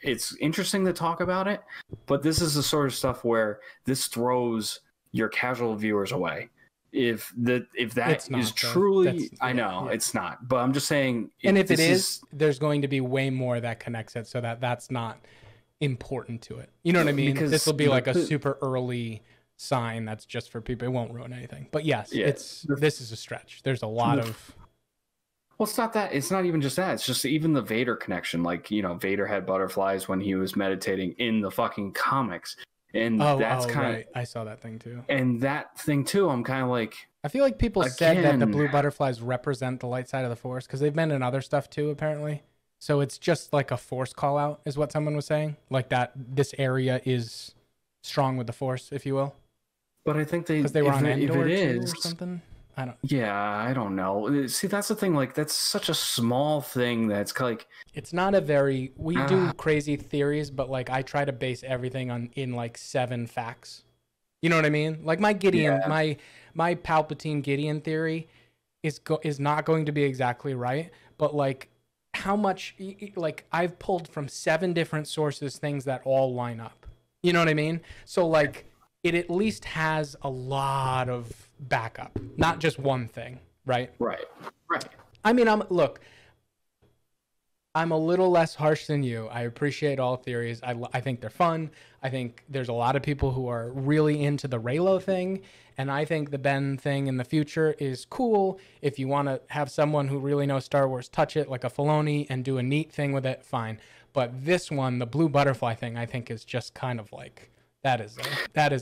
it's interesting to talk about it, but this is the sort of stuff where this throws your casual viewers away. If that is truly, I know it's not, but I'm just saying.
And if it is, there's going to be way more that connects it, so that's not important to it. You know what I mean? Because this will be like a super early sign that's just for people. It won't ruin anything. But yes, this is a stretch. There's a lot of.
Well, it's not that. It's not even just that. It's just even the Vader connection. Like, you know, Vader had butterflies when he was meditating in the fucking comics. And that's kind of.
I saw that thing too.
And that thing too, I'm kind of like.
I feel like people said that the blue butterflies represent the light side of the Force because they've been in other stuff too, apparently. So it's just like a Force call out, is what someone was saying. Like that this area is strong with the Force, if you will.
But I think because
they were on Endor or something.
I don't know. See, that's the thing. Like, that's such a small thing that's like.
It's not a very. We do crazy theories, but like I try to base everything in like 7 facts. You know what I mean? Like my Gideon, my Palpatine Gideon theory is not going to be exactly right, but like how much like I've pulled from 7 different sources things that all line up. You know what I mean? So like. It at least has a lot of backup, not just one thing, right?
Right.
I mean, I'm a little less harsh than you. I appreciate all theories. I think they're fun. I think there's a lot of people who are really into the Reylo thing, and I think the Ben thing in the future is cool. If you want to have someone who really knows Star Wars touch it, like a Filoni, and do a neat thing with it, fine. But this one, the blue butterfly thing, I think is just kind of like... That is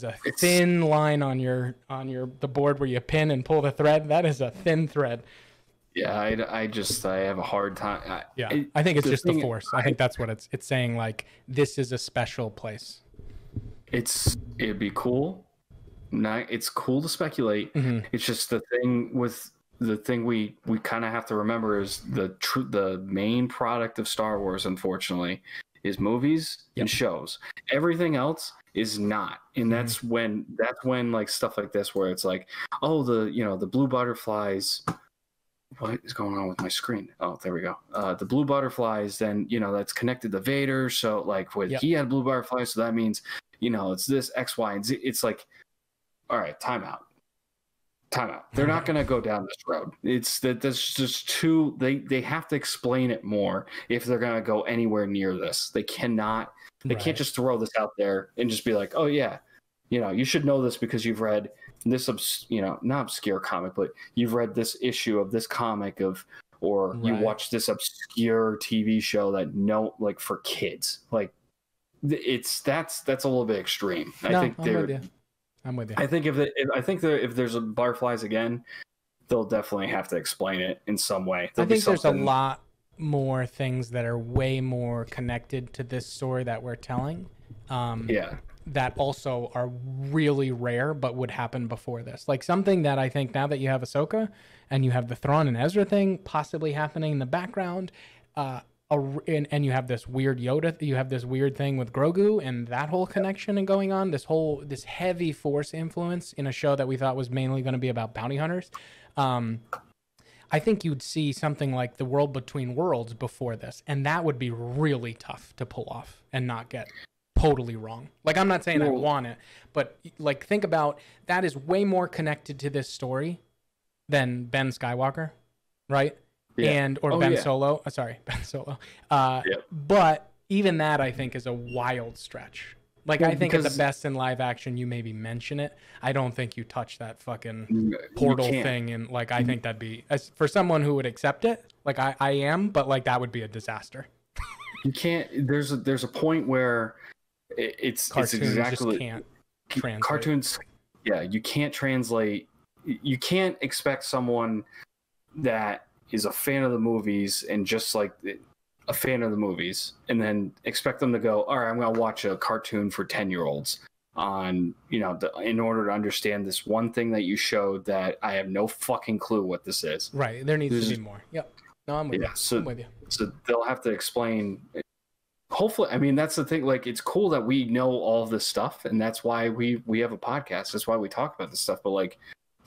a thin line on the board where you pin and pull the thread. That is a thin thread.
Yeah, I have a hard time.
I think it's just the Force. I think that's what it's saying. Like, this is a special place.
It'd be cool. It's cool to speculate.
Mm-hmm.
It's just the thing we kind of have to remember is the main product of Star Wars, unfortunately, is movies and shows. Everything else is not, and that's when like stuff like this where it's like, oh, the blue butterflies. What is going on with my screen? Oh, there we go. The blue butterflies, then that's connected to Vader. So like he had blue butterflies, so that means it's this X, Y, and Z. It's like, all right, time out. They're not going to go down this road. That's just too. They have to explain it more if they're going to go anywhere near this. They cannot. They can't just throw this out there and just be like, oh yeah, you should know this because you've read this not obscure comic, but you've read this issue of this comic or you watch this obscure TV show that for kids. Like that's a little bit extreme.
I'm with you.
I think if there's a butterflies again, they'll definitely have to explain it in some way.
I think there's a lot more things that are way more connected to this story that we're telling. That also are really rare, but would happen before this. Like something that I think now that you have Ahsoka and you have the Thrawn and Ezra thing possibly happening in the background, and you have this weird Yoda, you have this weird thing with Grogu and that whole connection and going on, this heavy Force influence in a show that we thought was mainly going to be about bounty hunters. I think you'd see something like The World Between Worlds before this, and that would be really tough to pull off and not get totally wrong. Like, I'm not saying I want it, but like think about that is way more connected to this story than Ben Skywalker, right? Yeah. Ben Solo. Sorry, Ben Solo. But even that, I think, is a wild stretch. Like, I think at the best in live action, you maybe mention it. I don't think you touch that fucking portal thing. And, like, I think that'd be... for someone who would accept it, like, I am, but, like, that would be a disaster.
You can't... There's a point where it's exactly...
Just can't translate.
Cartoons... Yeah, you can't translate... You can't expect someone that is a fan of the movies and just, like... a fan of the movies and then expect them to go, all right, I'm going to watch a cartoon for 10-year-olds on, in order to understand this one thing that you showed that I have no fucking clue what this is.
Right. There needs to be more. Yep. No, I'm with you. I'm with you.
So they'll have to explain. Hopefully, I mean, that's the thing. Like, it's cool that we know all of this stuff, and that's why we have a podcast. That's why we talk about this stuff. But like,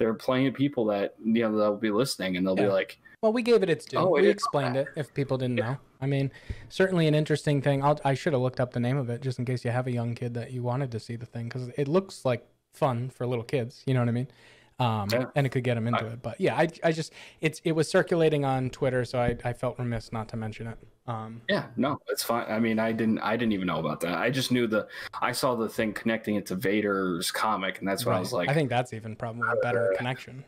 there are plenty of people that they'll be listening and they'll be like,
well, we gave it its due.
Oh,
we explained it if people didn't know. I mean, certainly an interesting thing. I should have looked up the name of it just in case you have a young kid that you wanted to see the thing, because it looks like fun for little kids. You know what I mean? And it could get them into it. But yeah, I just it was circulating on Twitter, so I felt remiss not to mention it.
Yeah, no, it's fine. I mean, I didn't even know about that. I just knew I saw the thing connecting it to Vader's comic, and that's what I was like.
I think that's even probably a better connection,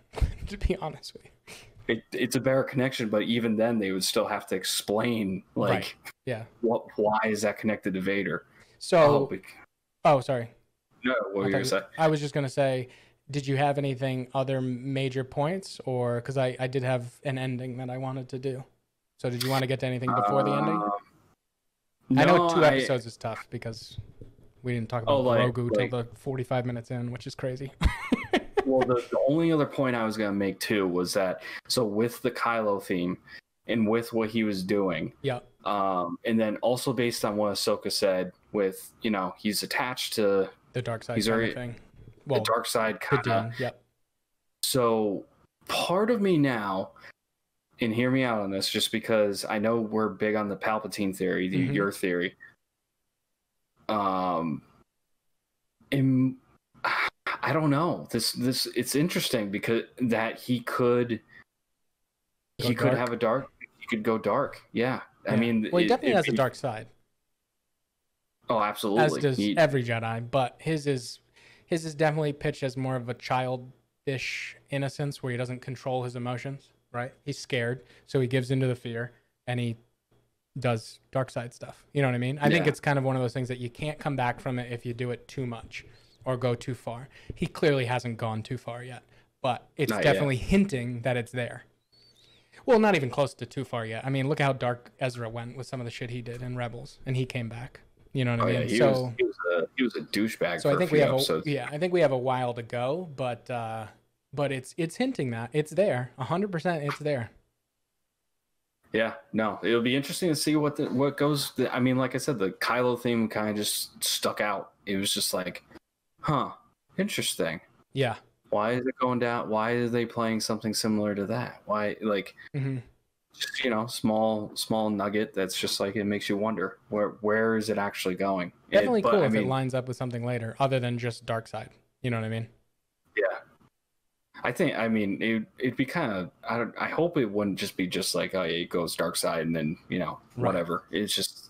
to be honest with you.
It's a better connection, but even then they would still have to explain why is that connected to Vader?
So sorry.
No, what were you gonna say?
I was just gonna say, did you have anything other major points, or because I did have an ending that I wanted to do. So did you want to get to anything before the ending? I know 2 episodes is tough because we didn't talk about Grogu till the 45 minutes in, which is crazy.
Well, the only other point I was going to make too was that, so with the Kylo theme and with what he was doing, and then also based on what Ahsoka said with, he's attached to
the dark side kind of thing. Well,
the dark side kind of.
Yep.
So part of me now, and hear me out on this, just because I know we're big on the Palpatine theory, your theory. And I don't know. This it's interesting because that he could have a dark. He could go dark. Yeah. I mean,
well, he definitely has a dark side.
Oh, absolutely.
As does every Jedi, but his is definitely pitched as more of a childish innocence where he doesn't control his emotions. Right? He's scared, so he gives into the fear, and he does dark side stuff. You know what I mean? I think it's kind of one of those things that you can't come back from it if you do it too much or go too far. He clearly hasn't gone too far yet, but it's definitely hinting that it's there. Well, not even close to too far yet. I mean, look how dark Ezra went with some of the shit he did in Rebels, and he came back. You know what I mean?
He was a douchebag.
So
for
I think
a few episodes.
I think we have a while to go, but it's hinting that it's there. 100% it's there.
Yeah, no, it'll be interesting to see what goes. I mean, like I said, the Kylo theme kind of just stuck out. It was just like, interesting.
Yeah.
Why is it going down? Why are they playing something similar to that? Why, just, small nugget that's just like, it makes you wonder where is it actually going?
Definitely cool if it lines up with something later other than just dark side. You know what I mean?
Yeah. It'd be kind of, I hope it wouldn't just be just like, oh yeah, it goes dark side and then, whatever. Right. It's just,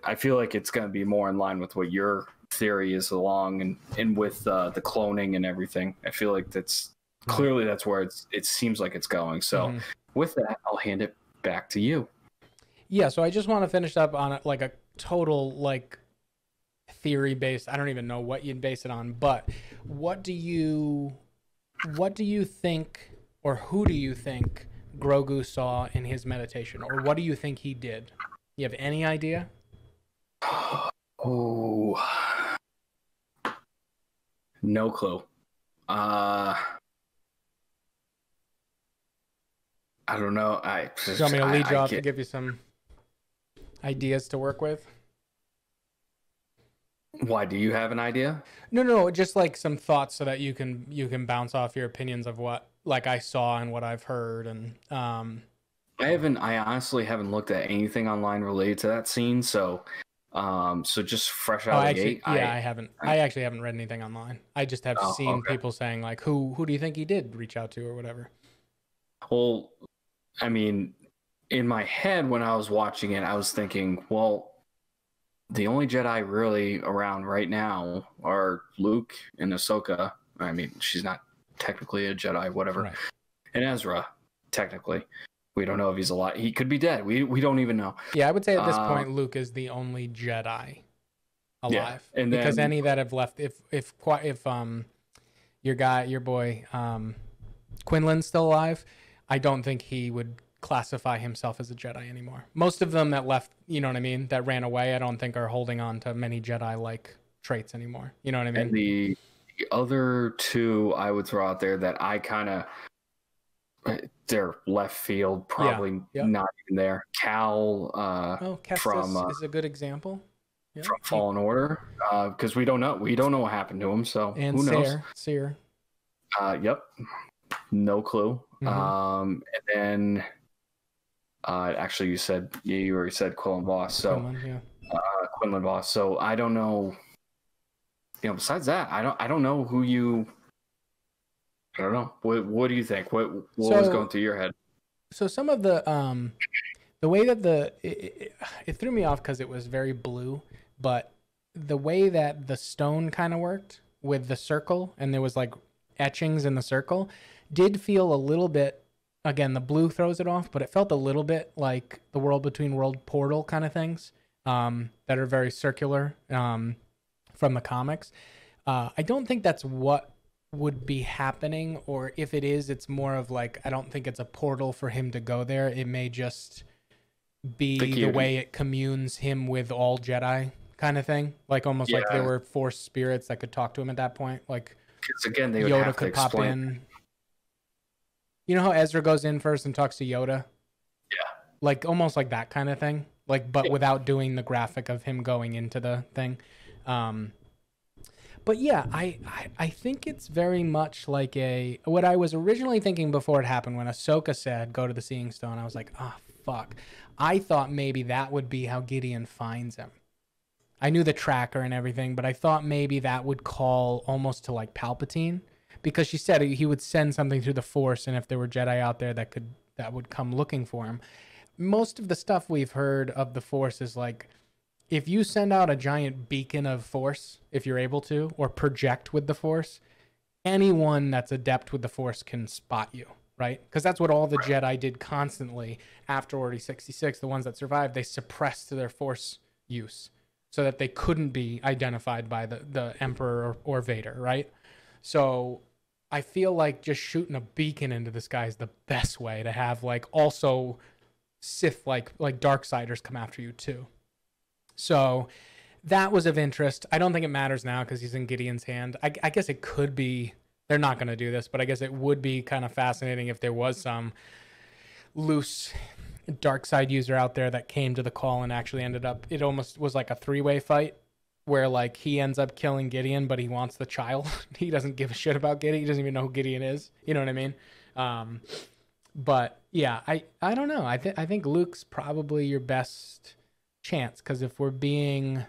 I feel like it's going to be more in line with what your theory is along and with the cloning and everything. I feel like that's clearly that's where it seems like it's going. So with that, I'll hand it back to you.
Yeah. So I just want to finish up on a total theory based. I don't even know what you'd base it on, but what do you think, or who do you think Grogu saw in his meditation, or what do you think he did? You have any idea?
Oh, no clue. I don't know.
Do you want me to lead you off to give you some ideas to work with?
Why, do you have an idea?
No, just some thoughts so that you can bounce off your opinions of what I saw and what I've heard. And
I honestly haven't looked at anything online related to that scene, so just fresh out of the gate.
I haven't. I actually haven't read anything online. I just have seen people saying who do you think he did reach out to or whatever.
Well, I mean, in my head when I was watching it, I was thinking, well, the only Jedi really around right now are Luke and Ahsoka. I mean, she's not technically a Jedi, whatever. Right. And Ezra, technically. We don't know if he's alive. He could be dead. We don't even know.
Yeah, I would say at this point, Luke is the only Jedi alive. Yeah. And because any that have left, if your boy Quinlan's still alive, I don't think he would classify himself as a Jedi anymore. Most of them that left, you know what I mean, that ran away, I don't think are holding on to many Jedi-like traits anymore. You know what I mean?
And the other two I would throw out there that I kind of, they're left field, probably not even there. Cal
Kestis is a good example. Yeah.
From Fallen Order, because we don't know what happened to him, so
and
who knows?
Seer.
Yep. No clue.
Mm-hmm.
And then actually you already said Quillen Voss. So
Quinlan, yeah.
Quinlan Voss. So I don't know. Besides that, I don't know who you. I don't know. What do you think? What was going through your head?
So some of the way that it threw me off because it was very blue, but the way that the stone kind of worked with the circle and there was like etchings in the circle did feel a little bit, again, the blue throws it off, but it felt a little bit like the World Between World portal kind of things that are very circular from the comics. I don't think that's what would be happening, or if it is, it's more of like, I don't think it's a portal for him to go there. It may just be the way it communes him with all Jedi kind of thing, like almost like there were Force spirits that could talk to him at that point, like
again they would
Yoda
have
could
to
pop
explain.
in. You know how Ezra goes in first and talks to Yoda?
Yeah.
Like almost like that kind of thing, like but without doing the graphic of him going into the thing. But yeah, I think it's very much like what I was originally thinking before it happened when Ahsoka said go to the Seeing Stone. I was like, oh fuck. I thought maybe that would be how Gideon finds him. I knew the tracker and everything, but I thought maybe that would call almost to like Palpatine, because she said he would send something through the Force, and if there were Jedi out there that would come looking for him. Most of the stuff we've heard of the Force is like, if you send out a giant beacon of Force, if you're able to, or project with the Force, anyone that's adept with the Force can spot you, right? Because that's what all the Jedi did constantly after Order 66. The ones that survived, they suppressed their Force use so that they couldn't be identified by the Emperor or Vader, right? So I feel like just shooting a beacon into the sky is the best way to have like also Sith like Darksiders come after you too. So that was of interest. I don't think it matters now because he's in Gideon's hand. I guess it could be, they're not going to do this, but I guess it would be kind of fascinating if there was some loose dark side user out there that came to the call and actually ended up, it almost was like a 3-way fight where like he ends up killing Gideon, but he wants the child. He doesn't give a shit about Gideon. He doesn't even know who Gideon is. You know what I mean? But yeah, I don't know. I think Luke's probably your best chance, because if we're being,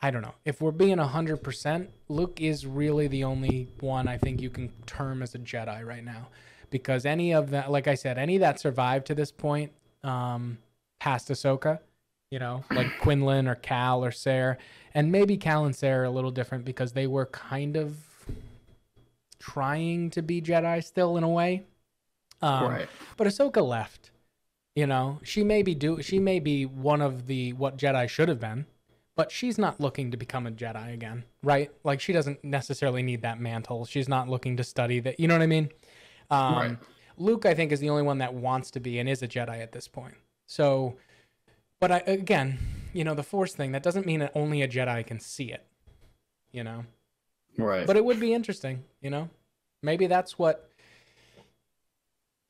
I don't know, if we're being 100%, Luke is really the only one I think you can term as a Jedi right now, because any of that, like I said, any that survived to this point past Ahsoka, like Quinlan or Cal or Sarah, and maybe Cal and Sarah are a little different because they were kind of trying to be Jedi still in a way. Right. But Ahsoka left. She may be one of what Jedi should have been, but she's not looking to become a Jedi again, right? Like she doesn't necessarily need that mantle. She's not looking to study that. You know what I mean? Right. Luke, I think, is the only one that wants to be and is a Jedi at this point. So, but again, the Force thing, that doesn't mean that only a Jedi can see it, Right. But it would be interesting, Maybe that's what,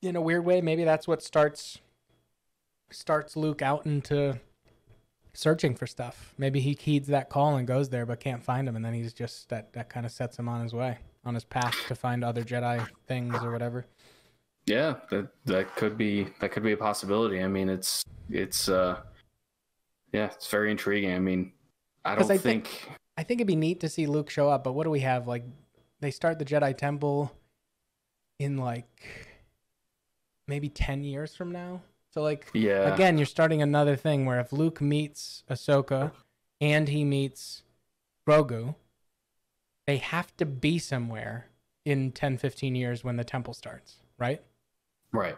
in a weird way, maybe that's what starts Luke out into searching for stuff. Maybe he heeds that call and goes there but can't find him, and then he's just that kind of sets him on his way, on his path to find other Jedi things or whatever. Yeah, that could be a possibility. I mean, it's very intriguing. I mean, I think it'd be neat to see Luke show up, but what do we have? Like, they start the Jedi Temple in like maybe 10 years from now. So like, again, you're starting another thing where if Luke meets Ahsoka and he meets Grogu, they have to be somewhere in 10, 15 years when the temple starts, right? Right.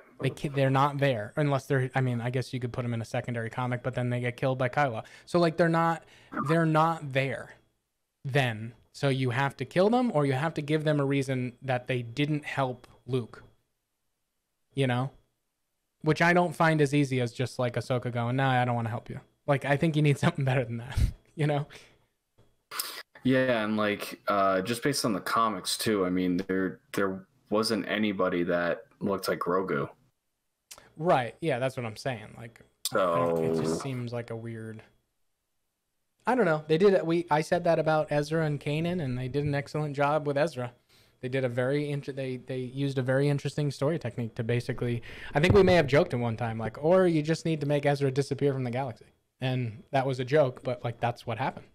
They're not there unless I guess you could put them in a secondary comic, but then they get killed by Kylo. So like, they're not there then. So you have to kill them, or you have to give them a reason that they didn't help Luke, which I don't find as easy as just like Ahsoka going, "No, I don't want to help you." Like, I think you need something better than that, Yeah, and like just based on the comics too. I mean, there wasn't anybody that looked like Grogu. Right. Yeah, that's what I'm saying. Like, so it just seems like a weird. I don't know. They did it. I said that about Ezra and Kanan, and they did an excellent job with Ezra. They did a they used a very interesting story technique to basically, I think we may have joked at one time, like, or you just need to make Ezra disappear from the galaxy. And that was a joke, but like that's what happened.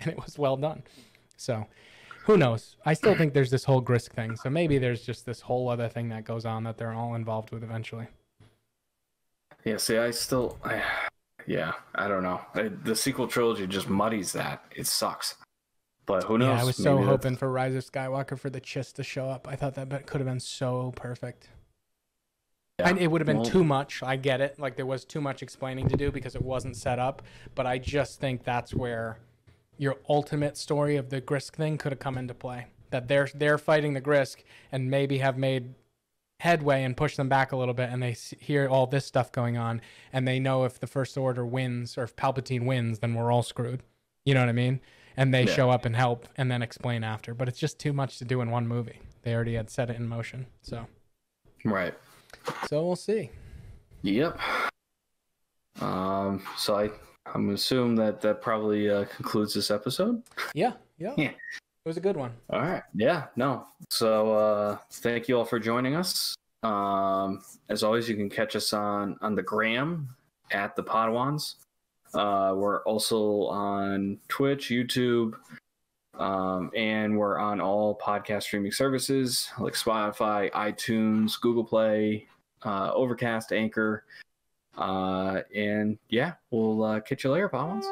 And it was well done. So who knows? I still think there's this whole Grisk thing. So maybe there's just this whole other thing that goes on that they're all involved with eventually.
Yeah, see, yeah, I don't know. The sequel trilogy just muddies that. It sucks. But who knows?
Yeah, I was so hoping for Rise of Skywalker for the Chiss to show up. I thought that could have been so perfect. Yeah. It would have been too much. I get it. Like there was too much explaining to do because it wasn't set up. But I just think that's where your ultimate story of the Grisk thing could have come into play. That they're fighting the Grisk and maybe have made headway and push them back a little bit, and they hear all this stuff going on, and they know if the First Order wins or if Palpatine wins, then we're all screwed. You know what I mean? And they show up and help and then explain after. But it's just too much to do in one movie. They already had set it in motion. So
right.
So we'll see.
Yep. So I'm gonna assume that probably concludes this episode.
Yeah. It was a good one.
All right. Yeah. No. So thank you all for joining us. As always, you can catch us on the gram at the Podawans. We're also on Twitch, YouTube, and we're on all podcast streaming services like Spotify, iTunes, Google Play, Overcast, Anchor. And yeah, we'll catch you later, Podawans.